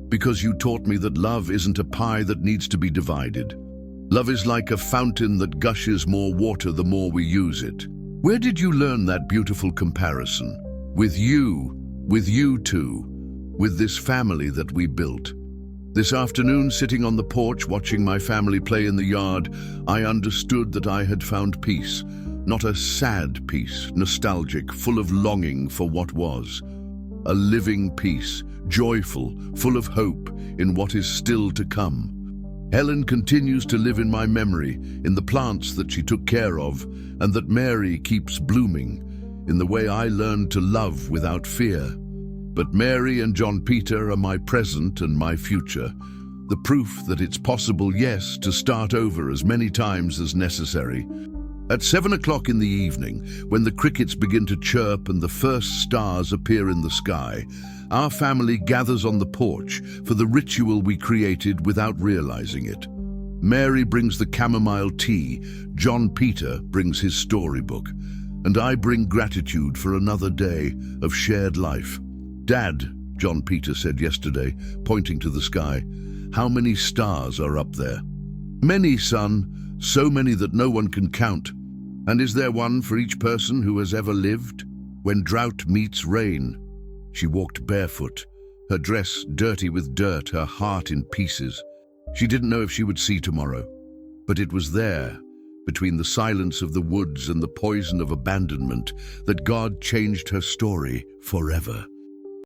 A: because you taught me that love isn't a pie that needs to be divided. Love is like a fountain that gushes more water the more we use it. Where did you learn that beautiful comparison? With you two, with this family that we built. This afternoon, sitting on the porch watching my family play in the yard, I understood that I had found peace. Not a sad peace, nostalgic, full of longing for what was. A living peace, joyful, full of hope in what is still to come. Helen continues to live in my memory, in the plants that she took care of, and that Mary keeps blooming, in the way I learned to love without fear. But Mary and John Peter are my present and my future, the proof that it's possible, yes, to start over as many times as necessary. At 7 o'clock in the evening, when the crickets begin to chirp and the first stars appear in the sky, our family gathers on the porch for the ritual we created without realizing it. Mary brings the chamomile tea, John Peter brings his storybook, and I bring gratitude for another day of shared life. Dad, John Peter said yesterday, pointing to the sky, how many stars are up there? Many, son, so many that no one can count. And is there one for each person who has ever lived? When drought meets rain. She walked barefoot, her dress dirty with dirt, her heart in pieces. She didn't know if she would see tomorrow, but it was there, between the silence of the woods and the poison of abandonment, that God changed her story forever.